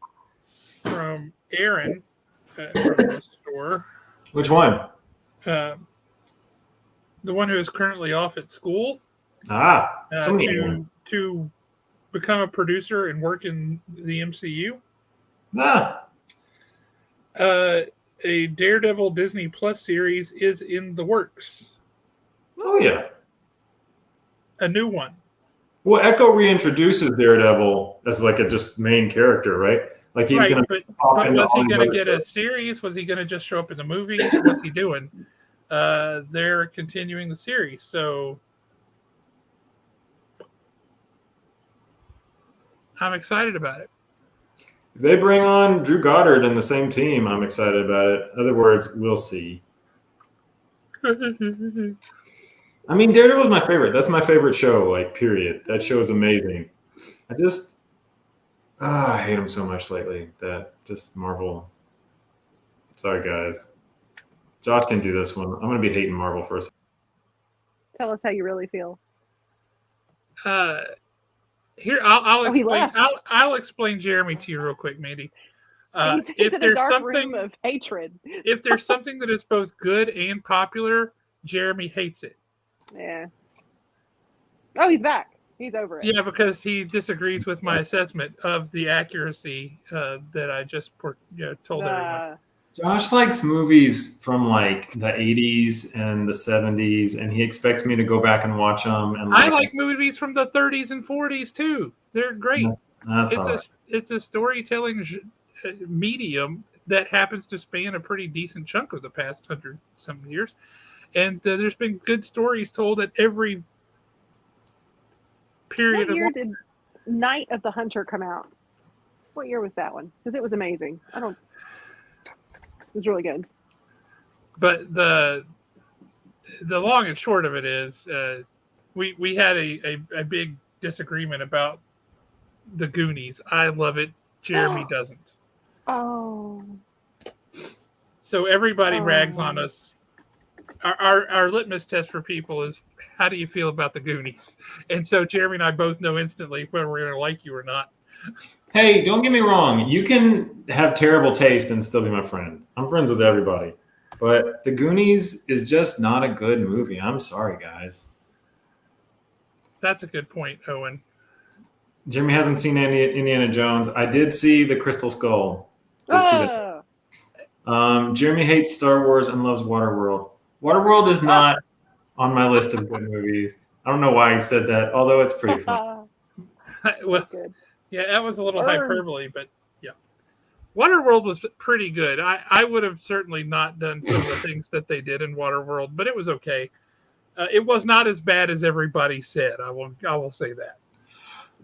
from Aaron from the store, Which one? the one who is currently off at school, to become a producer and work in the MCU. A Daredevil Disney Plus series is in the works. Oh, yeah. A new one. Well, Echo reintroduces Daredevil as like a just main character, right? Like he's Right, going to but pop into was he all going to the get a series? Was he going to just show up in the movies? What's he doing? They're continuing the series, so I'm excited about it. If they bring on Drew Goddard in the same team, I'm excited about it. In other words, we'll see. I mean, Daredevil's my favorite. That's my favorite show, like, period. That show is amazing. I hate him so much lately. That just Marvel. Sorry, guys. Josh can do this one. I'm going to be hating Marvel for a second. Tell us how you really feel. Here, I'll Oh, he explain. left. I'll explain Jeremy to you real quick, Mandy. He's If in a there's dark something, room of hatred. if there's something that is both good and popular, Jeremy hates it. Yeah. Oh, he's back. He's over it. Yeah, because he disagrees with my assessment of the accuracy that I just told everyone. Josh likes movies from like the 80s and the 70s, and he expects me to go back and watch them. And I like movies from the 30s and 40s too. They're great. That's all right. It's a storytelling medium that happens to span a pretty decent chunk of the past 100-something years, and there's been good stories told at every period What year of. did Night of the Hunter come out? What year was that one? Because it was amazing. It was really good. But the long and short of it is, we had a big disagreement about the Goonies. I love it. Jeremy doesn't. Oh. So everybody rags on us. Our litmus test for people is, how do you feel about the Goonies? And so Jeremy and I both know instantly whether we're going to like you or not. Hey, don't get me wrong. You can have terrible taste and still be my friend. I'm friends with everybody. But The Goonies is just not a good movie. I'm sorry, guys. That's a good point, Owen. Jimmy hasn't seen any Indiana Jones. I did see The Crystal Skull. Did see that. Jeremy hates Star Wars and loves Waterworld. Waterworld is not on my list of good movies. I don't know why he said that, although it's pretty fun. Well, Good. yeah, that was a little hyperbole, but yeah. Waterworld was pretty good. I would have certainly not done some of the things that they did in Waterworld, but it was okay. It was not as bad as everybody said. I will say that.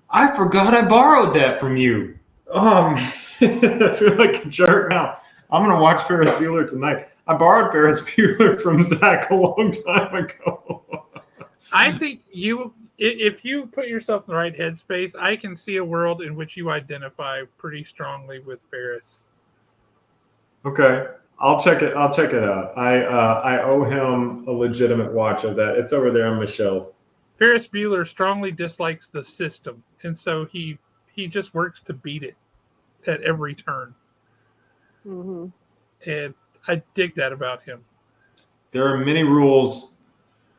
I forgot I borrowed that from you. Oh, man. I feel like a jerk now. I'm going to watch Ferris Bueller tonight. I borrowed Ferris Bueller from Zach a long time ago. I think you If you put yourself in the right headspace, I can see a world in which you identify pretty strongly with Ferris. Okay, I'll check it. I'll check it out. I owe him a legitimate watch of that. It's over there on my shelf. Ferris Bueller strongly dislikes the system, and so he just works to beat it at every turn. Mm-hmm. And I dig that about him. There are many rules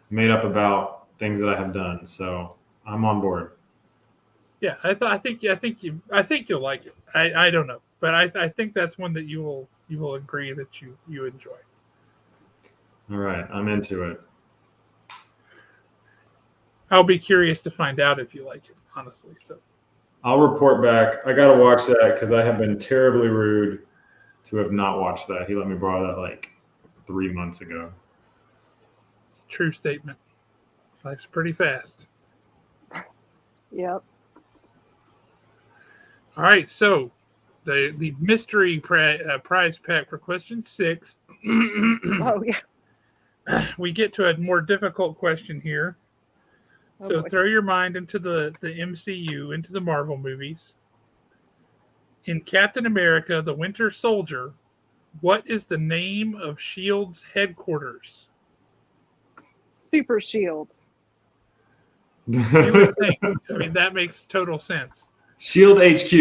made up about things that I have done, so I'm on board. Yeah, I think you'll like it. I don't know, but I think that's one that you will agree that you enjoy. All right, I'm into it. I'll be curious to find out if you like it, honestly. So I'll report back. I gotta watch that because I have been terribly rude to have not watched that. He let me borrow that like 3 months ago. it's a true statement. Life's pretty fast. Yep. All right, so the mystery prize pack for question 6. Oh yeah. We get to a more difficult question here. Oh, So boy. throw your mind into the MCU, into the Marvel movies. In Captain America, the Winter Soldier, what is the name of S.H.I.E.L.D.'s headquarters? Super Shield. You would think. I mean, that makes total sense. Shield HQ.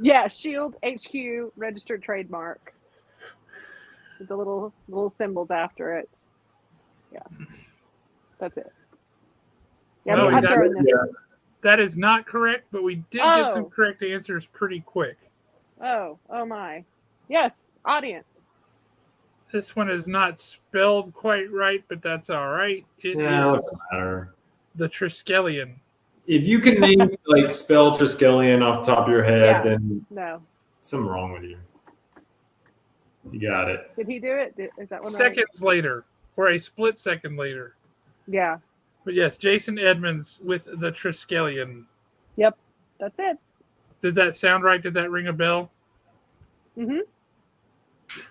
Yeah, Shield HQ registered trademark. With the little symbols after it. Yeah. That's it. Yeah, No, I'm throwing this. That is not correct, but we did get some Oh. correct answers pretty quick. Oh my. Yes, audience. This one is not spelled quite right, but that's all right. It Yeah, it is doesn't matter. the Triskelion. If you can name like spell Triskelion off the top of your head, Yeah. then No. something wrong with you. You got it. Did he do it? Is that one right? Seconds later, or a split second later. Yeah. But yes, Jason Edmonds with the Triskelion. Yep. That's it. Did that sound right? Did that ring a bell? Mm-hmm.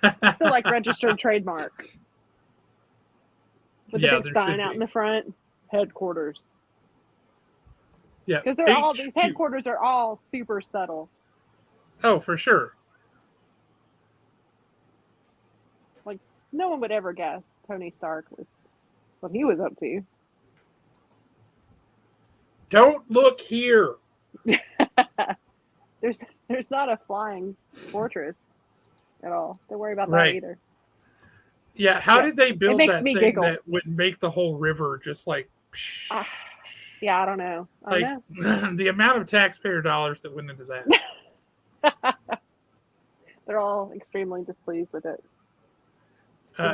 I feel like registered trademark. With Yeah, the big there sign should out be. in the front. Headquarters. Yeah. Because they're all these HQ. headquarters are all super subtle. Oh, for sure. No one would ever guess Tony Stark was what he was up to. Don't look here. There's not a flying fortress at all. Don't worry about that Right. either. Yeah, how Yeah. did they build makes that me thing giggle. that would make the whole river just like... Yeah, I don't know. I don't know. the amount of taxpayer dollars that went into that. They're all extremely displeased with it.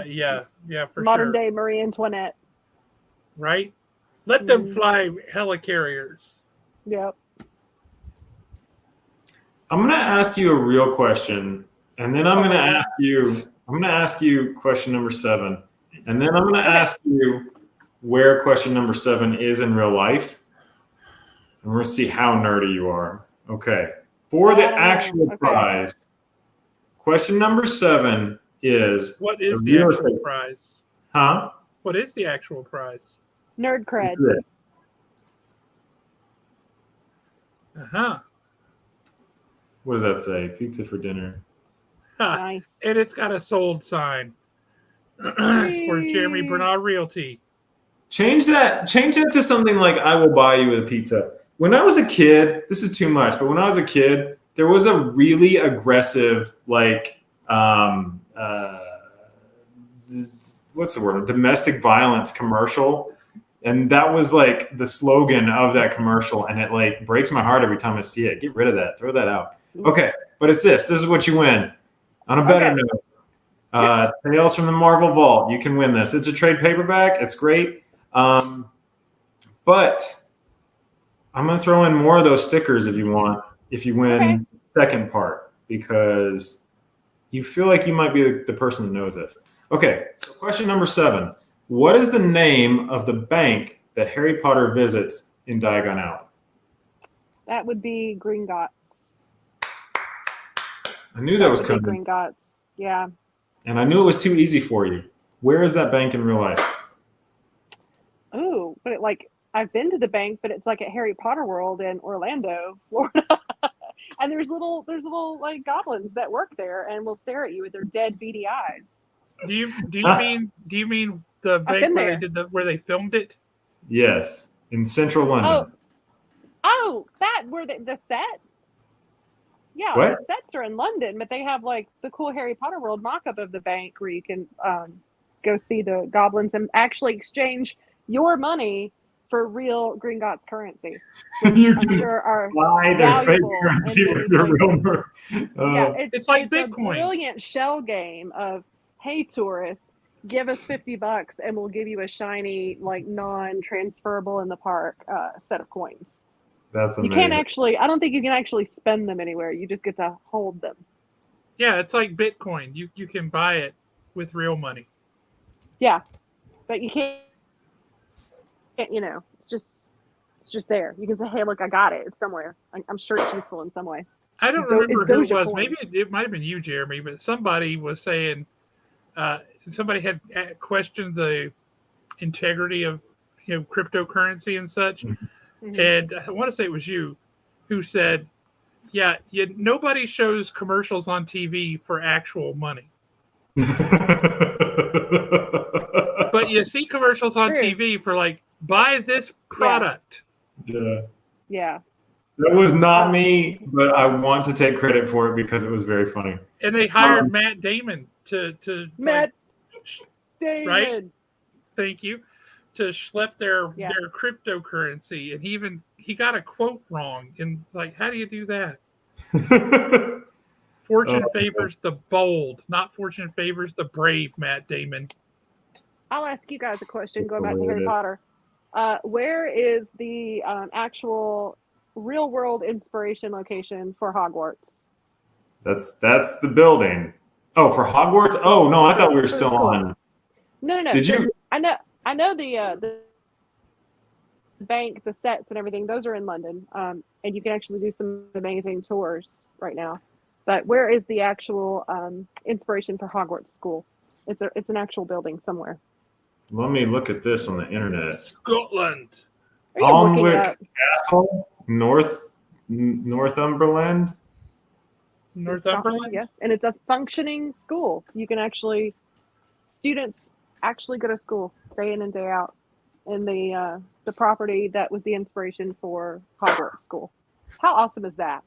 Yeah, for Modern sure. day Marie Antoinette. Right? Let them Mhm. fly helicarriers. Yep. I'm gonna ask you a real question, and then I'm gonna ask you question number 7, and then I'm gonna ask you where question number 7 is in real life, and we're gonna see how nerdy you are. Okay. For the I don't know. actual Okay. prize, question number 7 is What is The the real actual estate. prize? huh? What is the actual prize? Nerd cred. This is it. Uh-huh. What does that say? Pizza for dinner. Nice. And it's got a sold sign for Jeremy Bernard Realty. Change that to something like I will buy you a pizza. When I was a kid, this is too much, but when I was a kid, there was a really aggressive what's the word? Domestic violence commercial. And that was like the slogan of that commercial. And it like breaks my heart every time I see it. Get rid of that. Throw that out. Okay. But it's this. This is what you win. On a better note, Tales from the Marvel Vault. You can win this. It's a trade paperback. It's great. But I'm going to throw in more of those stickers if you want, if you win second part, because you feel like you might be the person that knows this. Okay, so question number 7. What is the name of the bank that Harry Potter visits in Diagon Alley? That would be Gringotts. I knew that was would be coming, Gringotts. Yeah. and I knew it was too easy for you. Where is that bank in real life? Ooh, but I've been to the bank, but it's like at Harry Potter World in Orlando, Florida. And there's little like goblins that work there and will stare at you with their dead beady eyes. Do you mean the bank where they filmed it? Yes, in central London. Oh, that where the set? Yeah, what? The sets are in London, but they have like the cool Harry Potter World mock-up of the bank where you can go see the goblins and actually exchange your money for real Gringotts currency. You I'm can sure are buy their fake valuable currency in with many their real places. money. Yeah, it's like a Bitcoin. brilliant shell game of, hey tourists, give us $50 and we'll give you a shiny, like non-transferable in the park set of coins. That's You amazing. can't actually, I don't think you can actually spend them anywhere. You just get to hold them. Yeah, it's like Bitcoin. You can buy it with real money. Yeah, but you can't, you know, it's just there. You can say, hey, look, I got it. It's somewhere. I'm sure it's useful in some way. I don't remember who it was. Dogecoin. Maybe it might have been you, Jeremy, but somebody was saying, somebody had questioned the integrity of cryptocurrency and such. Mm-hmm. And I want to say it was you who said, yeah, nobody shows commercials on TV for actual money. But you see commercials on TV for like, buy this product. Yeah. Yeah. That was not me, but I want to take credit for it because it was very funny. And they hired Matt Damon to Matt Damon. Right? Thank you. To schlep their cryptocurrency, and he got a quote wrong. And like, how do you do that? Fortune favors the bold, not fortune favors the brave, Matt Damon. I'll ask you guys a question. Going back to Harry Potter, where is the actual real world inspiration location for Hogwarts? That's the building. Oh, for Hogwarts? Oh no, I thought we were still on. No. Did you? I know the bank, the sets, and everything. Those are in London, and you can actually do some amazing tours right now. But where is the actual inspiration for Hogwarts School? It's an actual building somewhere. Let me look at this on the internet. Scotland. Alnwick Castle, Northumberland. Northumberland. Yes, and it's a functioning school. You can students actually go to school day in and day out in the property that was the inspiration for Hogwarts School. How awesome is that?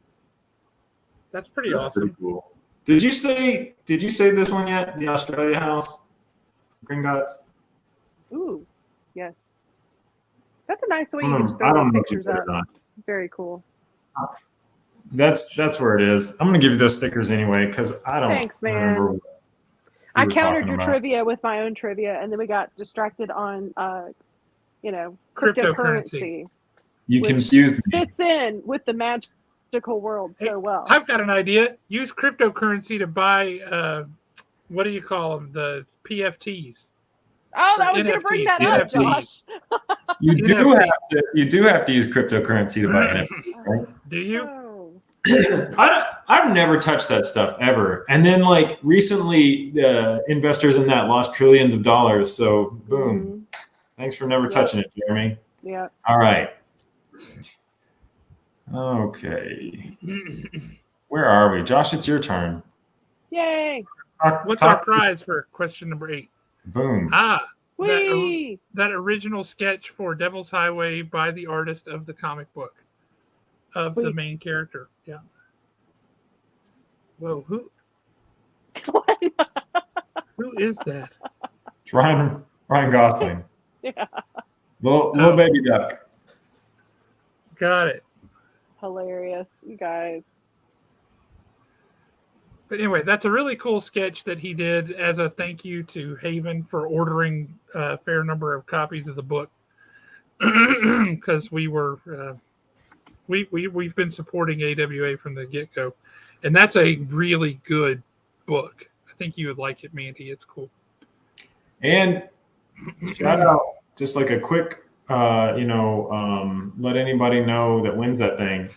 That's pretty awesome. Pretty cool. Did you say this one yet? The Australia House, Gringotts. Ooh, yes. That's a nice way you I can don't throw know those if you pictures did or up. not. Very cool. That's where it is. I'm gonna give you those stickers anyway because I don't Thanks, man. remember. I countered your trivia with my own trivia, and then we got distracted on, cryptocurrency. You confused me. Fits in with the magical world so well. I've got an idea. Use cryptocurrency to buy, what do you call them? The PFTs. Oh, I was going to bring that up, Josh. You do have to use cryptocurrency to buy NFTs, right? Do you? Oh. I've never touched that stuff ever. And then like recently, investors in that lost trillions of dollars. So boom. Mm-hmm. Thanks for never touching it, Jeremy. Yeah. All right. Okay. Where are we? Josh, it's your turn. Yay. What's our prize for question number 8? Boom. That original sketch for Devil's Highway by the artist of the comic book of the main character. Yeah. Whoa, who is that? It's Ryan Gosling. Yeah. Little baby duck. Got it. Hilarious, you guys. But anyway, that's a really cool sketch that he did as a thank you to Haven for ordering a fair number of copies of the book, because we've been supporting AWA from the get-go, and that's a really good book. I think you would like it, Mandy. It's cool. And shout out, just like a quick, let anybody know that wins that thing.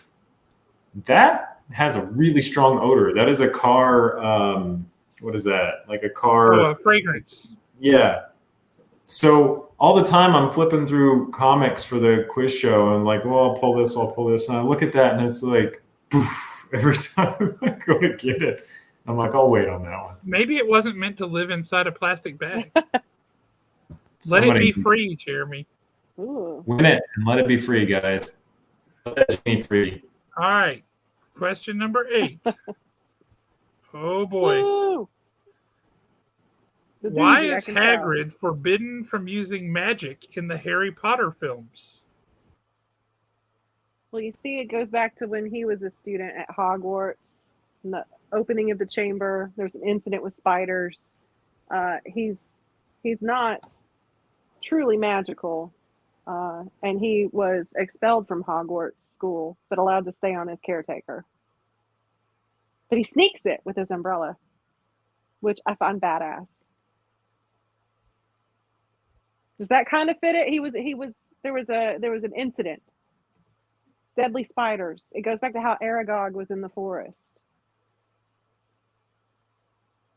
That has a really strong odor. That is a car. What is that? Like a car. Fragrance. Yeah. So all the time I'm flipping through comics for the quiz show and like, well, I'll pull this. And I look at that and it's like, poof, every time I go to get it. I'm like, I'll wait on that one. Maybe it wasn't meant to live inside a plastic bag. Let Somebody it be free, Jeremy. Ooh. win it and let it be free, guys. Let that be free. All right. Question number 8. Oh boy. Woo! The Why doozy, I is can tell. Hagrid forbidden from using magic in the Harry Potter films? Well, you see, it goes back to when he was a student at Hogwarts. In the opening of the chamber, there's an incident with spiders. He's not truly magical, and he was expelled from Hogwarts school, but allowed to stay on as caretaker. But he sneaks it with his umbrella, which I find badass. Does that kind of fit it? There was an incident. Deadly spiders. It goes back to how Aragog was in the forest.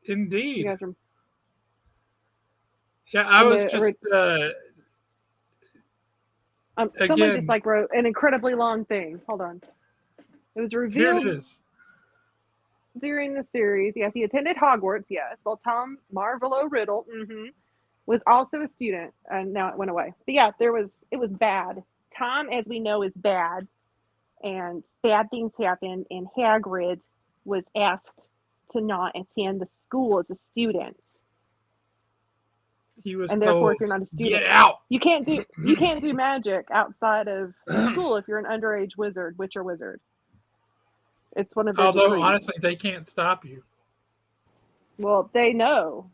Indeed. You guys are, Yeah, I And was the- just someone Again. just like wrote an incredibly long thing. Hold on. It was here revealed it is. during the series. Yes, he attended Hogwarts. Yes, well, Tom Marvolo Riddle was also a student, and now it went away. But yeah, it was bad. Tom, as we know, is bad, and bad things happened. And Hagrid was asked to not attend the school as a student, He was and therefore, told, if you're not a student, get out. you can't do magic outside of school if you're an underage witch or wizard. It's one of their Although, degrees. honestly, they can't stop you. Well, they know.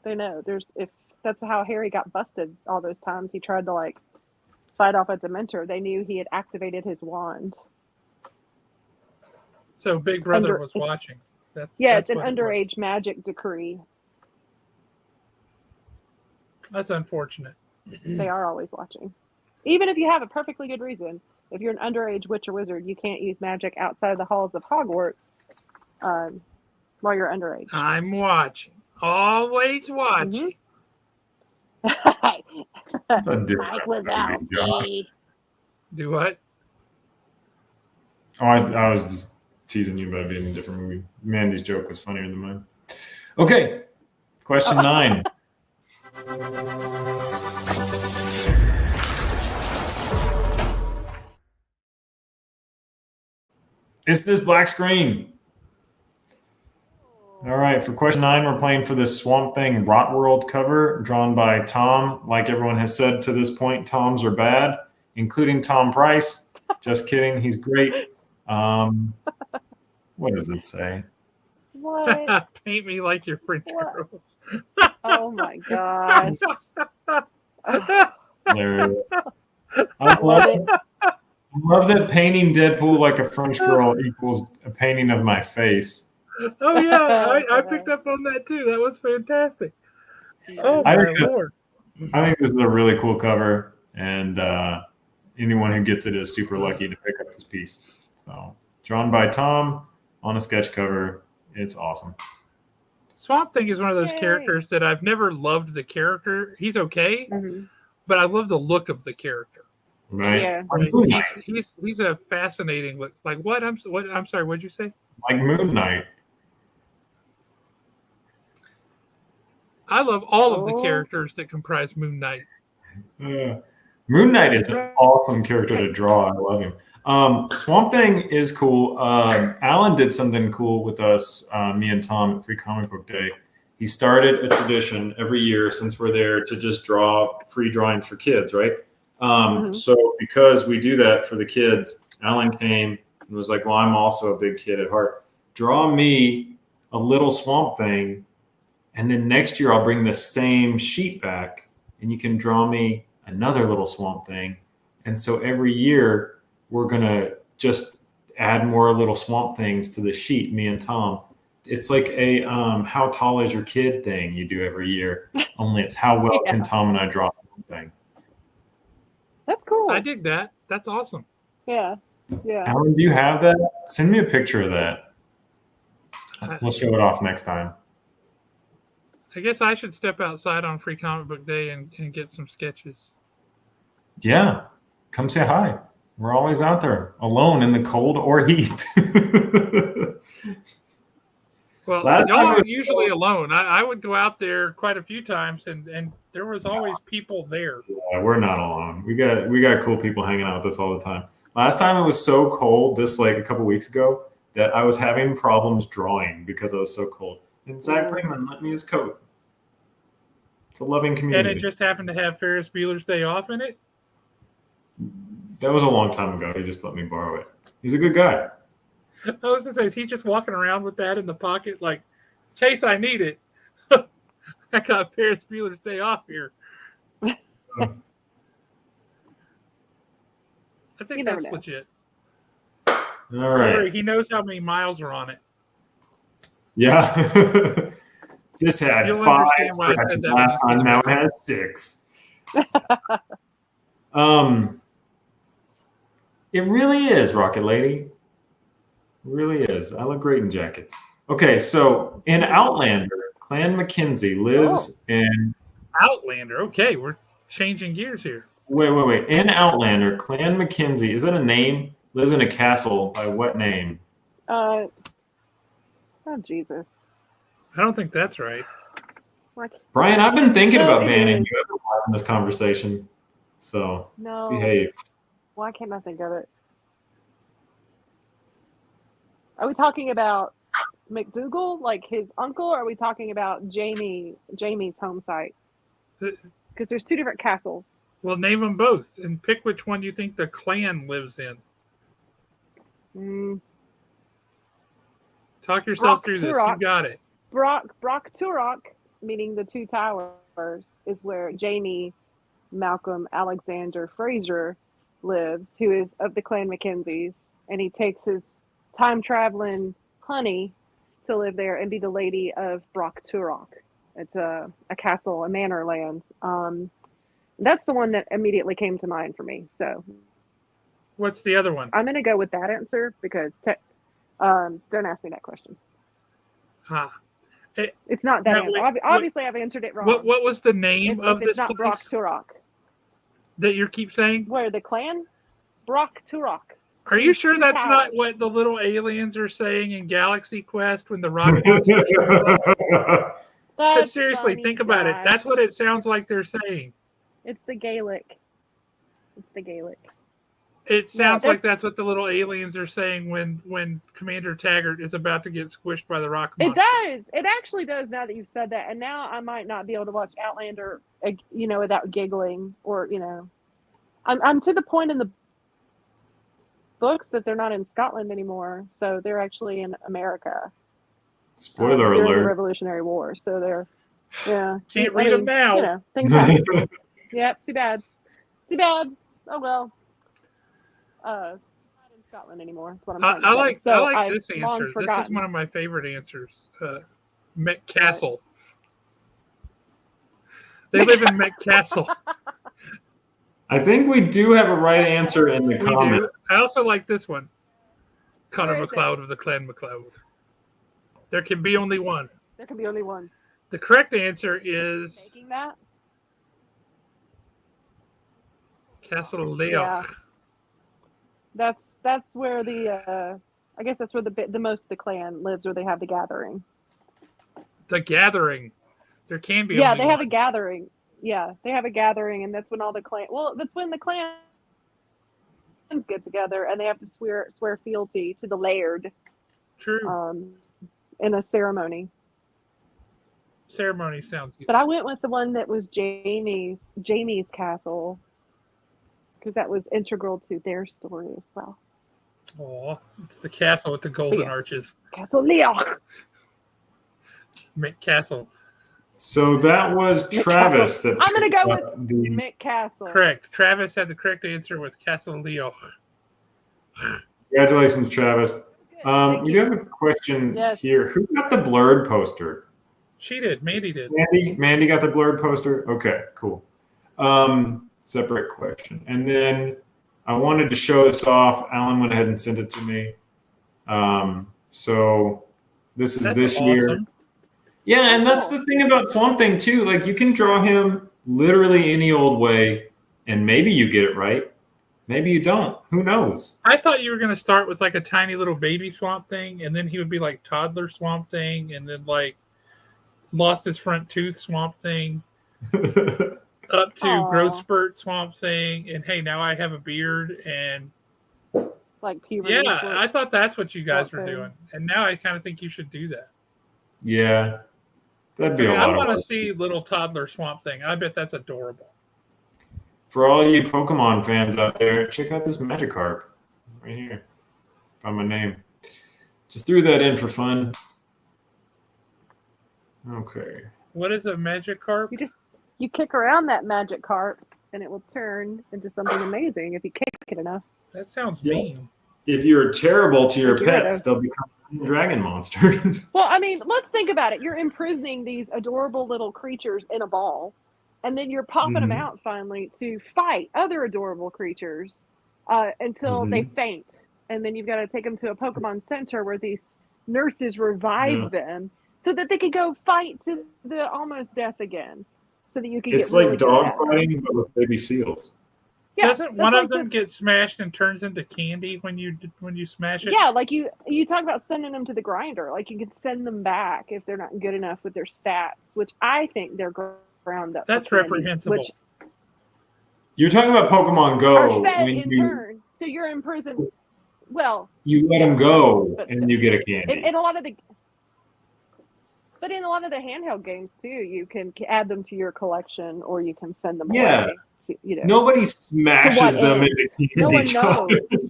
If that's how Harry got busted all those times. He tried to like fight off a Dementor. They knew he had activated his wand. So Big Brother was it's- watching. It's an what it underage magic decree. was. That's unfortunate. They are always watching. Even if you have a perfectly good reason, if you're an underage witch or wizard, you can't use magic outside the halls of Hogwarts while you're underage. I'm watching. Always watching. That's a different Mike was out. movie, Josh. Do what? Oh, I was just teasing you about being in a different movie. Mandy's joke was funnier than mine. Okay, question 9. It's this black screen. All right, for question 9, we're playing for this Swamp Thing Rot World cover drawn by Tom. Like everyone has said to this point, Toms are bad, including Tom Price. Just kidding, he's great. What does it say? What? Paint me like your French What? girls. Oh my gosh. There it is. I love that painting Deadpool like a French girl equals a painting of my face. Oh yeah, I picked up on that too. That was fantastic. Oh I my think that's- lord! I think this is a really cool cover, and anyone who gets it is super lucky to pick up this piece. So, drawn by Tom on a sketch cover. It's awesome. Swamp Thing is one of those Yay. characters that I've never loved the character. He's okay, Mhm. but I love the look of the character. Right? Yeah. Like Like, Moon Knight. he's a fascinating look. Like what? I'm sorry. What'd you say? Like Moon Knight. I love all of the Oh. characters that comprise Moon Knight. Moon Knight is an awesome character to draw. I love him. Swamp Thing is cool. Alan did something cool with us, me and Tom at Free Comic Book Day. He started a tradition every year since we're there to just draw free drawings for kids, right? So because we do that for the kids, Alan came and was like, well, I'm also a big kid at heart. Draw me a little Swamp Thing, and then next year I'll bring the same sheet back and you can draw me another little Swamp Thing. And so every year we're going to just add more little Swamp Things to the sheet, me and Tom. It's like a how tall is your kid thing you do every year, only it's how well can Tom and I draw Swamp Thing. That's cool. I dig that. That's awesome. Yeah. Yeah. Alan, do you have that? Send me a picture of that. We'll show it off next time. I guess I should step outside on Free Comic Book Day and get some sketches. Yeah, come say hi. We're always out there, alone in the cold or heat. Well, Last y'all time aren't was- usually alone. I would go out there quite a few times, and there was always people there. Yeah, we're not alone. We got cool people hanging out with us all the time. Last time it was so cold, like a couple weeks ago, that I was having problems drawing because I was so cold. And Zach Freeman lent me his coat. It's a loving And community. it just happened to have Ferris Bueller's Day Off in it. That was a long time ago. He just let me borrow it. He's a good guy. I was going to say, is he just walking around with that in the pocket like, in case I need it? I got Ferris Bueller's Day Off here. I think You never that's know. legit. All right. Or he knows how many miles are on it. Yeah. This had You'll 5 understand why I scratches said that last when you time. said Now it has 6. It really is, Rocket Lady. It really is. I look great in jackets. Okay, so in Outlander, Clan Mackenzie lives in. Outlander. Okay, we're changing gears here. Wait. In Outlander, Clan Mackenzie, is that a name? Lives in a castle by what name? Oh Jesus! I don't think that's right. Like, Brian, I've been thinking No, about it banning is. you in this conversation. So no. behave. Why can't I think of it? Are we talking about McDougal, like his uncle, or are we talking about Jamie's home site? Because there's 2 different castles. Well, name them both and pick which one you think the clan lives in. Talk yourself through this. You Turok. got it. Brock Turok, meaning the 2 towers, is where Jamie Malcolm Alexander Fraser lives, who is of the Clan Mackenzies, and he takes his time-traveling honey to live there and be the lady of Brock Turok. It's a castle, a manor land. That's the one that immediately came to mind for me. So What's the other one? I'm going to go with that answer because don't ask me that question. It's not that Now, answer. wait, Obviously, I've answered it wrong. What was the name of It's this not Brock place Turok. that you keep saying? Where the clan? Brock Turok. Are you sure 2 that's towers. not what the little aliens are saying in Galaxy Quest when the rock monster shows up? That's Seriously, funny, think about it. Josh. That's what it sounds like they're saying. It's the Gaelic. It's the Gaelic. It sounds like that's- that's what the little aliens are saying when Commander Taggart is about to get squished by the rock It monster. does. It actually does now that you've said that. And now I might not be able to watch Outlander, without giggling or, I'm to the point in the books that they're not in Scotland anymore. So they're actually in America. Spoiler during the alert. Revolutionary War. So they're, yeah. Can't read them now. Things happen. Yep. Too bad. Oh, well. Not in Scotland anymore. That's what I'm trying to I say. like So this I've long answer. This is forgotten. one of my favorite answers. Met Castle. They live in Met Castle. I think we do have a right answer in the We comment. do. I also like this one. Connor Where is it? MacLeod of the Clan MacLeod. There can be only one. There can be only one. The correct answer is Taking that? Castle Leoch. Yeah. That's where the I guess that's where the most of the clan lives, where they have the gathering. The Gathering. There can be Yeah, only they have one. a gathering. Yeah, they have a gathering, and that's when all the clan. Well, that's when the clans get together, and they have to swear fealty to the laird True. in a ceremony. Ceremony sounds good. But I went with the one that was Jamie's castle, because that was integral to their story as well. Aw, it's the castle with the golden Yeah. arches. Castle Leoch. Met Castle. So that was Travis. That I'm gonna go picked with the. Mick Castle. Correct. Travis had the correct answer with Castle Leoch. Congratulations, Travis. Thank We do have a question Yes. here. Who got the blurred poster? She did. Mandy did. Mandy got the blurred poster. Okay, cool. Separate question. And then I wanted to show this off. Alan went ahead and sent it to me. So this is That's this awesome. year. Yeah, and that's cool. the thing about Swamp Thing too. Like you can draw him literally any old way, and maybe you get it right. Maybe you don't. Who knows? I thought you were going to start with like a tiny little baby Swamp Thing, and then he would be like toddler Swamp Thing, and then like lost his front tooth Swamp Thing, up to Aw. growth spurt Swamp Thing, and hey, now I have a beard, and Like puberty. yeah, I thought that's what you guys were Swamp Thing. doing, and now I kind of think you should do that. Yeah, that'd be a I lot of want to work. see little toddler Swamp Thing. I bet that's adorable. For all you Pokemon fans out there, check out this Magikarp right here by my name. Just threw that in for fun. Okay. What is a Magikarp? You kick around that magic carp and it will turn into something amazing if you kick it enough. That sounds Yeah. mean. If you're terrible to your Get rid pets, of. they'll become dragon monsters. Well, I mean, let's think about it. You're imprisoning these adorable little creatures in a ball, and then you're popping them Mhm. out finally to fight other adorable creatures until they faint. And then you've got to take them to a Pokemon Center where these nurses revive them so that they can go fight to the almost death again. So that you can It's get really like good dog at them. fighting, but with baby seals. Yeah, Doesn't that's one like of them get smashed and turns into candy when you smash it? Yeah, like you talk about sending them to the grinder. Like you can send them back if they're not good enough with their stats, which I think they're ground up. That's for candy, reprehensible. Which You're talking about Pokemon are Go fed when in turn. So you're in prison. Well, you let them go but and you get a candy. in a lot of the, but in a lot of the handheld games too, you can add them to your collection, or you can send them Yeah. away. To, Nobody smashes them end? into candy. No one John. knows.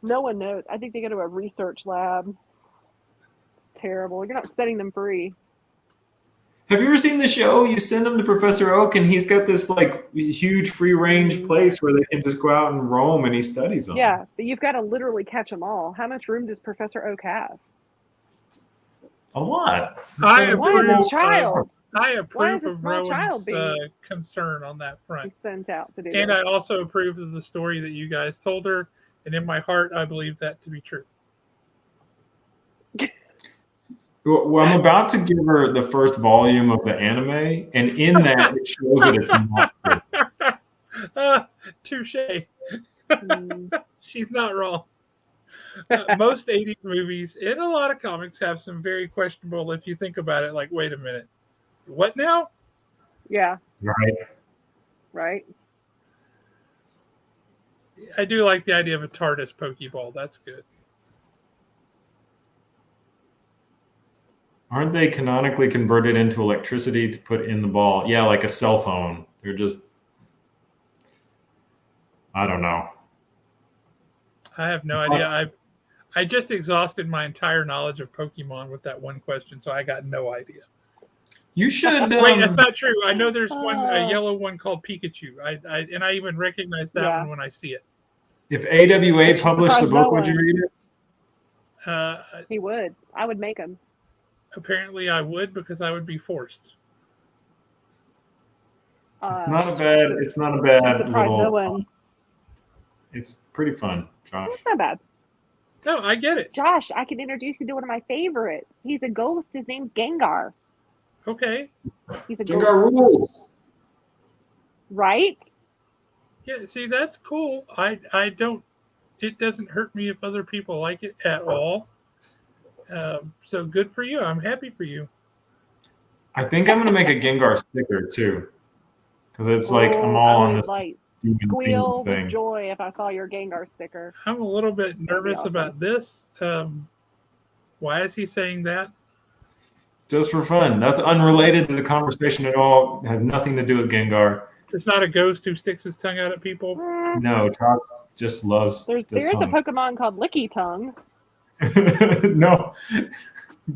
No one knows. I think they go to a research lab. Terrible. You're not setting them free. Have you ever seen the show? You send them to Professor Oak, and he's got this like huge free range place where they can just go out and roam, and he studies them. Yeah, but you've got to literally catch them all. How much room does Professor Oak have? A lot. I He's got a Why is big a old- child I Why approve is a of small child Rowan's being- concern on that front. sent out to do And this? I also approve of the story that you guys told her. And in my heart, I believe that to be true. Well, I'm about to give her the first volume of the anime, and in that it shows that it's not true. Touche. Mm. She's not wrong. Most 80s movies and a lot of comics have some very questionable, if you think about it, like, wait a minute. What now? Yeah, Right. I do like the idea of a TARDIS Pokeball. That's good. Aren't they canonically converted into electricity to put in the ball? Yeah, like a cell phone. They're just, I don't know. I have no idea. I just exhausted my entire knowledge of Pokemon with that one question, so I got no idea. You should. Wait, that's not true. I know there's one, a Oh. yellow one called Pikachu. I even recognize that Yeah. one when I see it. If AWA published the Surprised no book, would you one. read it? he would. I would make him. Apparently, I would because I would be forced. It's not a bad. It's not a bad Surprised little. no one. It's pretty fun, Josh. It's not bad. No, I get it. Josh, I can introduce you to one of my favorites. He's a ghost. His name's Gengar. Okay. He's a Gengar ghost, rules. right? Yeah, see, that's cool. I don't, it doesn't hurt me if other people like it at all. So good for you. I'm happy for you. I think I'm gonna make a Gengar sticker too, because it's like I'm Oh, all I on would, this like demon squeal theme thing. with joy if I saw your Gengar sticker. I'm a little bit nervous awesome. about this. Why is he saying that? Just for fun. That's unrelated to the conversation at all. It has nothing to do with Gengar. It's not a ghost who sticks his tongue out at people. No, Tox just loves There the is a tongue. Pokemon called Licky Tongue. No,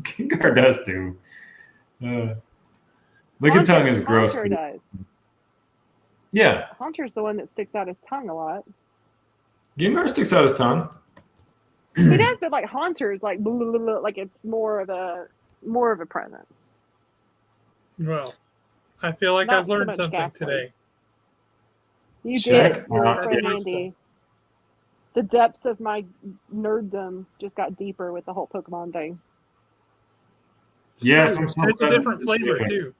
Gengar does too. Lickitung is gross. Haunter does. Yeah, Haunter's the one that sticks out his tongue a lot. Gengar sticks out his tongue. He does, but like Haunter's like blah, blah, blah, blah, like it's more of a presence. Well, I feel like Not I've so learned much something Ghastly. today. You Check did. You're out so his- handy. The depths of my nerddom just got deeper with the whole Pokemon thing. Yes, I'm so And it's a glad different this is flavor different. too.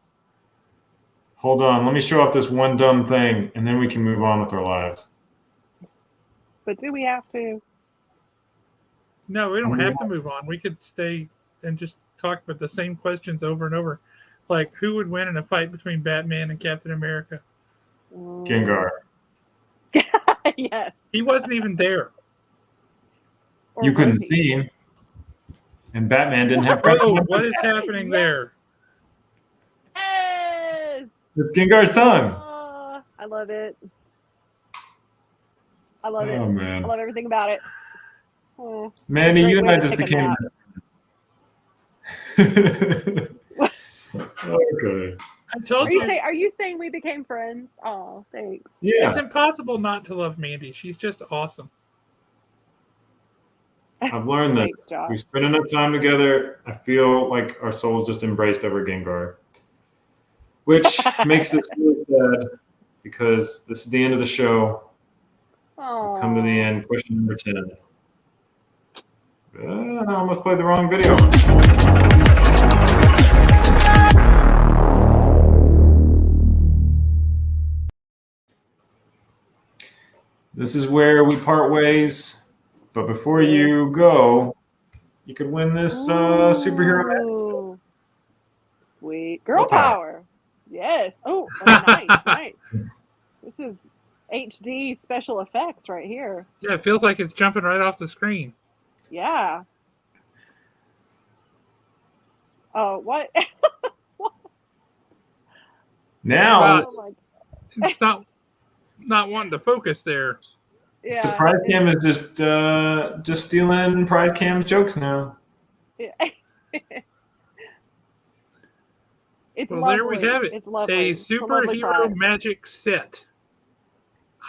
Hold on, let me show off this one dumb thing, and then we can move on with our lives. But do we have to? No, we don't have to move on. We could stay and just talk about the same questions over and over. Like, who would win in a fight between Batman and Captain America? Gengar. Yes. He wasn't even there. Or You couldn't was he? see him. And Batman didn't have Whoa, protection. what is happening there? Yes. It's Gengar's tongue. I love it. I love it. Oh, I man. love everything about it. Oh, Manny, great you and way I to just take a became... nap. Okay. I told you, Are you saying we became friends? Oh, thanks. Yeah. it's impossible not to love Mandy. She's just awesome. I've learned that Thanks, Josh. we spend enough time together. I feel like our souls just embraced over Gengar, which makes this really sad because this is the end of the show. We've come to the end, question number 10. I almost played the wrong video. This is where we part ways. But before you go, you could win this superhero match. Ooh. Sweet. Girl Girl power. power. Yes. Oh, nice, nice. This is HD special effects right here. Yeah, it feels like it's jumping right off the screen. Yeah. Oh, what? Now, Oh my. It's not wanting to focus there. Yeah. Surprise Cam is just stealing Prize Cam's jokes now. Yeah. It's Well, lovely. there we have it. It's lovely. A It's a lovely superhero prize. magic set.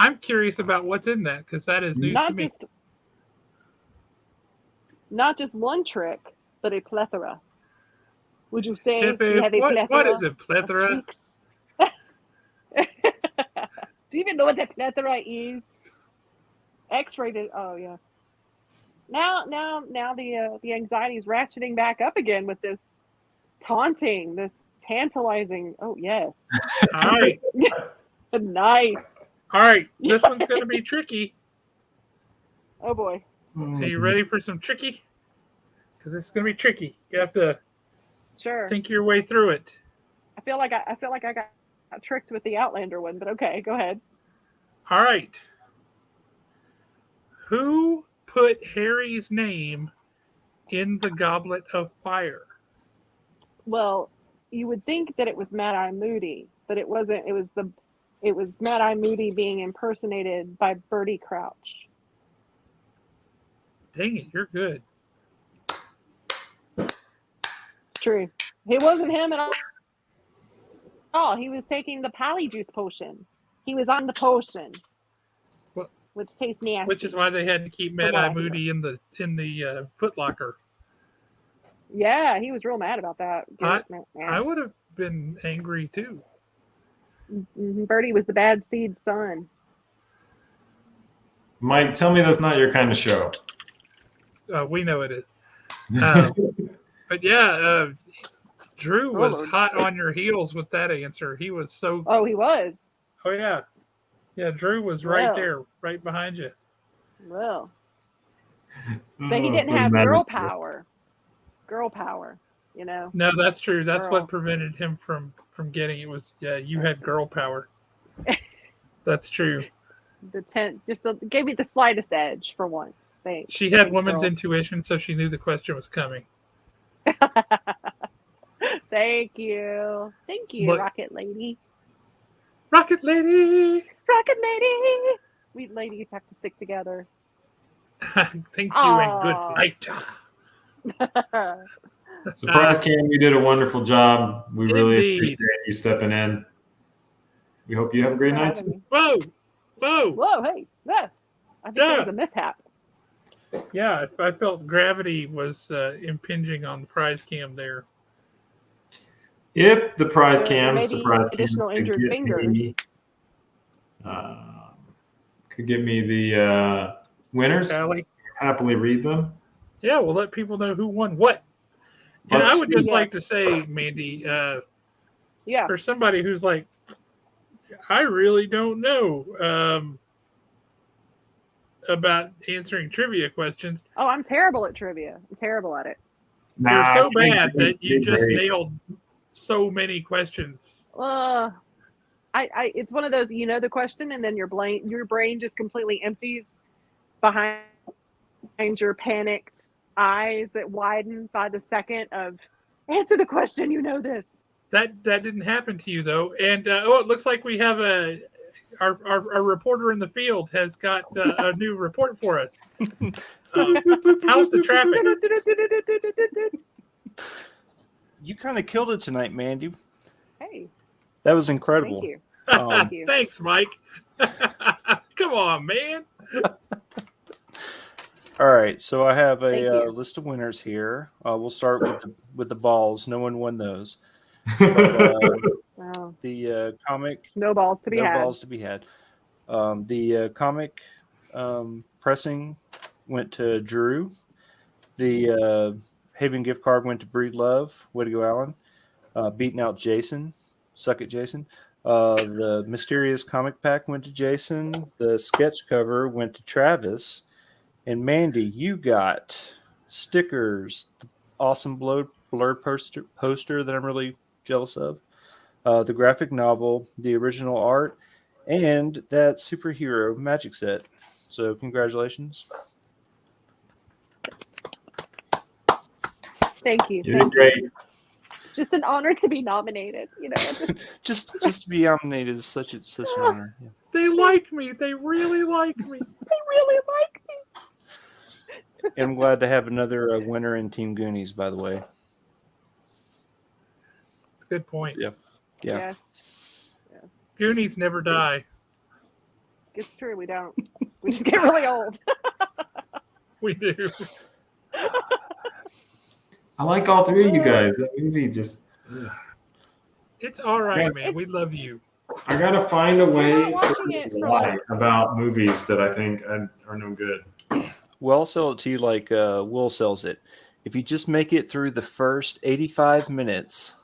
I'm curious about what's in that because that is news to me. Not just one trick, but a plethora. Would you say Pepe, you have a plethora? what is a of plethora? tricks? Do you even know what a plethora is? X-rated. Oh yeah. Now the anxiety is ratcheting back up again with this taunting, this tantalizing. Oh yes. All right. Nice. All right. This one's going to be tricky. Oh boy. Are you ready for some tricky? Because this is going to be tricky. You have to Sure. think your way through it. I feel like I got tricked with the Outlander one, but okay, go ahead. All right. Who put Harry's name in the Goblet of Fire? Well, you would think that it was Mad-Eye Moody, but it wasn't. It was Mad-Eye Moody being impersonated by Bertie Crouch. Dang it, you're good. True. It wasn't him at all. Oh, he was taking the Polyjuice potion. He was on the potion, Well, which tastes nasty. which is why they had to keep Mad-Eye Moody in the Foot Locker. Yeah, he was real mad about that. I would have been angry too. Bertie was the bad seed son. Mike, tell me that's not your kind of show. We know it is. But yeah, Drew was Lord. hot on your heels with that answer. He was so. Oh, he was. Oh yeah, yeah. Drew was right Well. there, right behind you. Well, but he didn't have girl power. Girl power, you know. No, that's true. That's Girl. what prevented him from getting it. Was you had girl power. That's true. Gave me the slightest edge for once. Thanks. She had Thanks, woman's girl. intuition, so she knew the question was coming. Thank you, Look. Rocket Lady. Rocket Lady. Rocket Lady. We ladies have to stick together. Thank you and good Aw. night. Surprise Cam, you did a wonderful job. We really Indeed. appreciate you stepping in. We hope you have a great night. too. Whoa, whoa. Whoa, hey, yeah. I think there was a mishap. Yeah, I felt gravity was impinging on the prize cam there. If the prize There cam, may be surprise cam, additional injured fingers. Could give me the winners. Allie? Happily read them. Yeah, we'll let people know who won what. And I Let's would see. just like to say, Mandy, Yeah. for somebody who's like, I really don't know about answering trivia questions. Oh, I'm terrible at trivia. I'm terrible at it. You're Nah, so I think bad that you you're just great. nailed so many questions. It's one of those, you know the question, and then your brain just completely empties behind your panicked eyes that widen by the second of answer the question. You know this. That didn't happen to you though. And it looks like we have our reporter in the field has got a new report for us. How's the traffic? You kind of killed it tonight, Mandy. Hey, That was incredible. thank you. Um, you. Thanks, Mike. Come on, man. all right, so I have Thank a you. list of winners here. We'll start with the balls. No one won those. But, Oh, the comic, no balls to be no had. balls to be had. The comic pressing went to Drew. The Haven gift card went to Breed Love. Way to go, Alan. Beating out Jason. Suck it, Jason. The Mysterious comic pack went to Jason. The sketch cover went to Travis. And Mandy, you got stickers, the awesome blurred poster that I'm really jealous of, the graphic novel, the original art, and that superhero magic set. So congratulations. Thank you. You did great. Just an honor to be nominated. You know, Just to be nominated is such an honor. Yeah. They like me. They really like me. they really like me. And I'm glad to have another winner in Team Goonies, by the way. It's a good point. Yeah. Goonies never die. It's true. We don't. We just get really old. We do. I like all three of you guys. That movie just. It's all right, Yeah. man. We love you. I gotta find a way You're not to watching it for lie about movies that I think are no good. Well, I'll sell it to you like Will sells it. If you just make it through the first 85 minutes,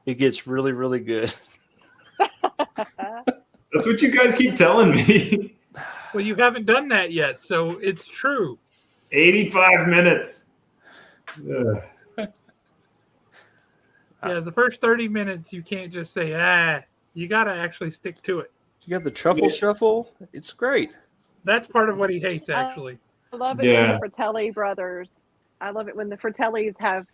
it gets really, really good. That's what you guys keep telling me. Well, you haven't done that yet, so it's true. 85 minutes. Ugh. Yeah, the first 30 minutes, you can't just say, you got to actually stick to it. You got the truffle shuffle. It's great. That's part of what he hates, actually. I love it Yeah. when the Fratelli brothers. I love it when the Fratellis have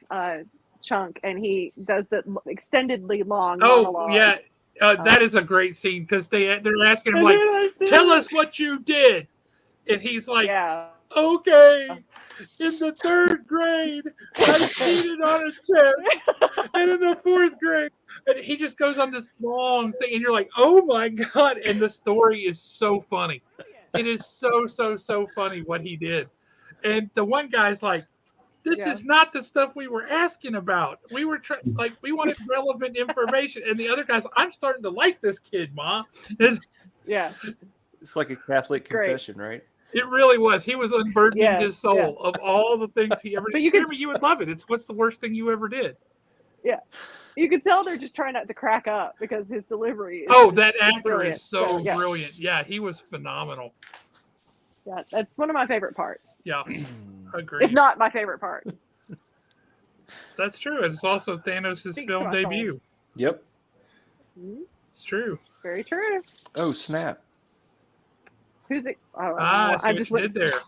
Chunk and he does the extendedly long monologue. Yeah. That is a great scene because they're asking him, like, tell us what you did. And he's like, Yeah. okay, in the 3rd grade, I cheated on a test. And in the 4th grade, and he just goes on this long thing. And you're like, oh, my God. And the story is so funny. It is so, so, so funny what he did. And the one guy's like, this is not the stuff we were asking about. We were we wanted relevant information. And the other guy's like, I'm starting to like this kid, Ma. Yeah. It's like a Catholic confession, right? It really was. He was unburdening his soul Yeah. of all the things he ever did. But you You would love it. It's what's the worst thing you ever did. Yeah. You could tell they're just trying not to crack up because his delivery is That actor brilliant. is so Yeah. brilliant. Yeah, he was phenomenal. Yeah, that's one of my favorite parts. Yeah, agreed. If not my favorite part. That's true. It's also Thanos' Speaks to film my soul. debut. Yep. Mhm. It's true. Very true. Oh, snap. Who's it? Oh, I I see just what you went. did there.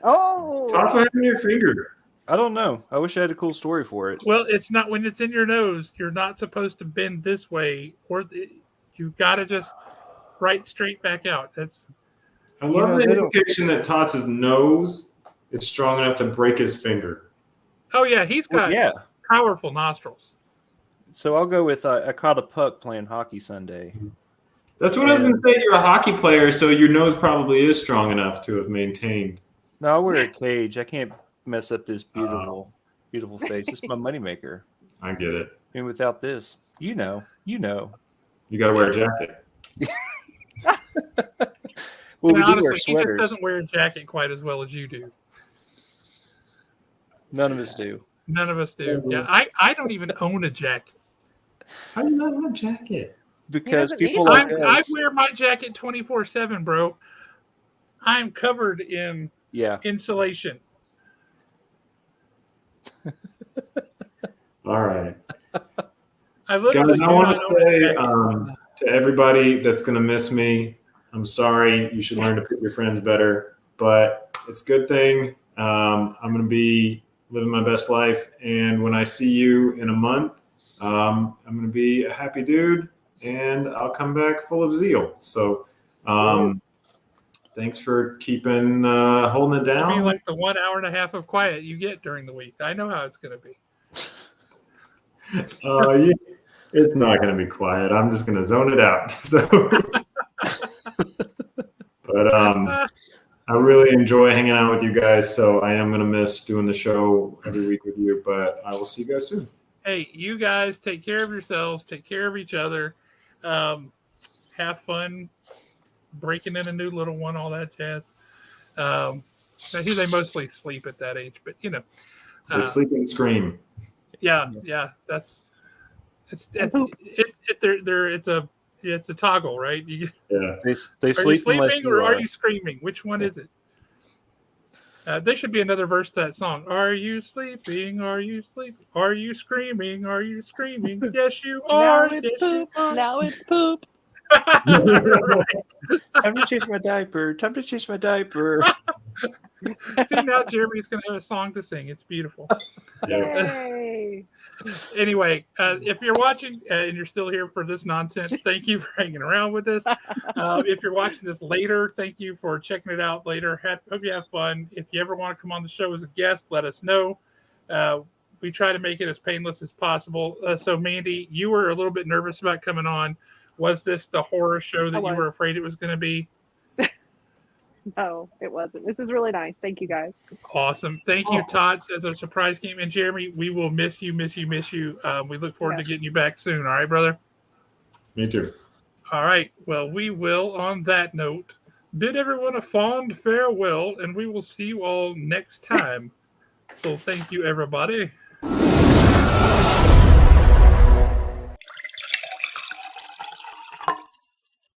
Oh. That's what happened to your finger. I don't know. I wish I had a cool story for it. Well, it's not when it's in your nose. You're not supposed to bend this way, or you've got to just right straight back out. That's I love know, the they don't- indication that Tots' nose is strong enough to break his finger. he's got Yeah. powerful nostrils. So I'll go with I caught a puck playing hockey Sunday. That's what I was going to say. You're a hockey player, so your nose probably is strong enough to have maintained. No, I wear a cage. I can't mess up this beautiful face. It's my moneymaker. I get it. And without this, you know. You got to wear a jacket. Well, we And do honestly, wear he just sweaters. doesn't wear a jacket quite as well as you do. None of us do. None of us do. Yeah, I don't even own a jacket. How do you not have a jacket? Because doesn't need people it. like I us. wear my jacket 24/7, bro. I'm covered in Yeah. insulation. All right. I Guys, literally I do want not to own a say jacket. to everybody that's going to miss me, I'm sorry. You should learn to pick your friends better, but it's a good thing. I'm going to be living my best life. And when I see you in a month, I'm going to be a happy dude and I'll come back full of zeal. So thanks for keeping holding it It'll be down. like the 1 hour and a half of quiet you get during the week. I know how it's going to be. Yeah, it's not going to be quiet. I'm just going to zone it out. So, but I really enjoy hanging out with you guys. So I am going to miss doing the show every week with you, but I will see you guys soon. Hey, you guys take care of yourselves, take care of each other, have fun breaking in a new little one, all that jazz. They mostly sleep at that age, but you know, They sleep and scream. yeah, that's it's a toggle, right? Yeah. They Are you sleep unless sleeping you or are. are you screaming? Which one is it? There should be another verse to that song. Are you sleeping? Are you sleeping? Are you screaming? Are you screaming? Yes, you are. Now it's Yes, poop. you are. Now it's poop. Time to change my diaper. Time to change my diaper. See, now Jeremy's going to have a song to sing. It's beautiful. Yay! Anyway, if you're watching and you're still here for this nonsense, thank you for hanging around with us. If you're watching this later, thank you for checking it out later. Hope you have fun. If you ever want to come on the show as a guest, let us know. We try to make it as painless as possible. So, Mandy, you were a little bit nervous about coming on. Was this the horror show that you were afraid it was going to be? No, it wasn't. This is really nice. Thank you, guys. Awesome. Thank you, Tots, as a surprise game. And Jeremy, we will miss you. We look forward to getting you back soon. All right, brother? Me too. All right. Well, we will, on that note, bid everyone a fond farewell, and we will see you all next time. So thank you, everybody.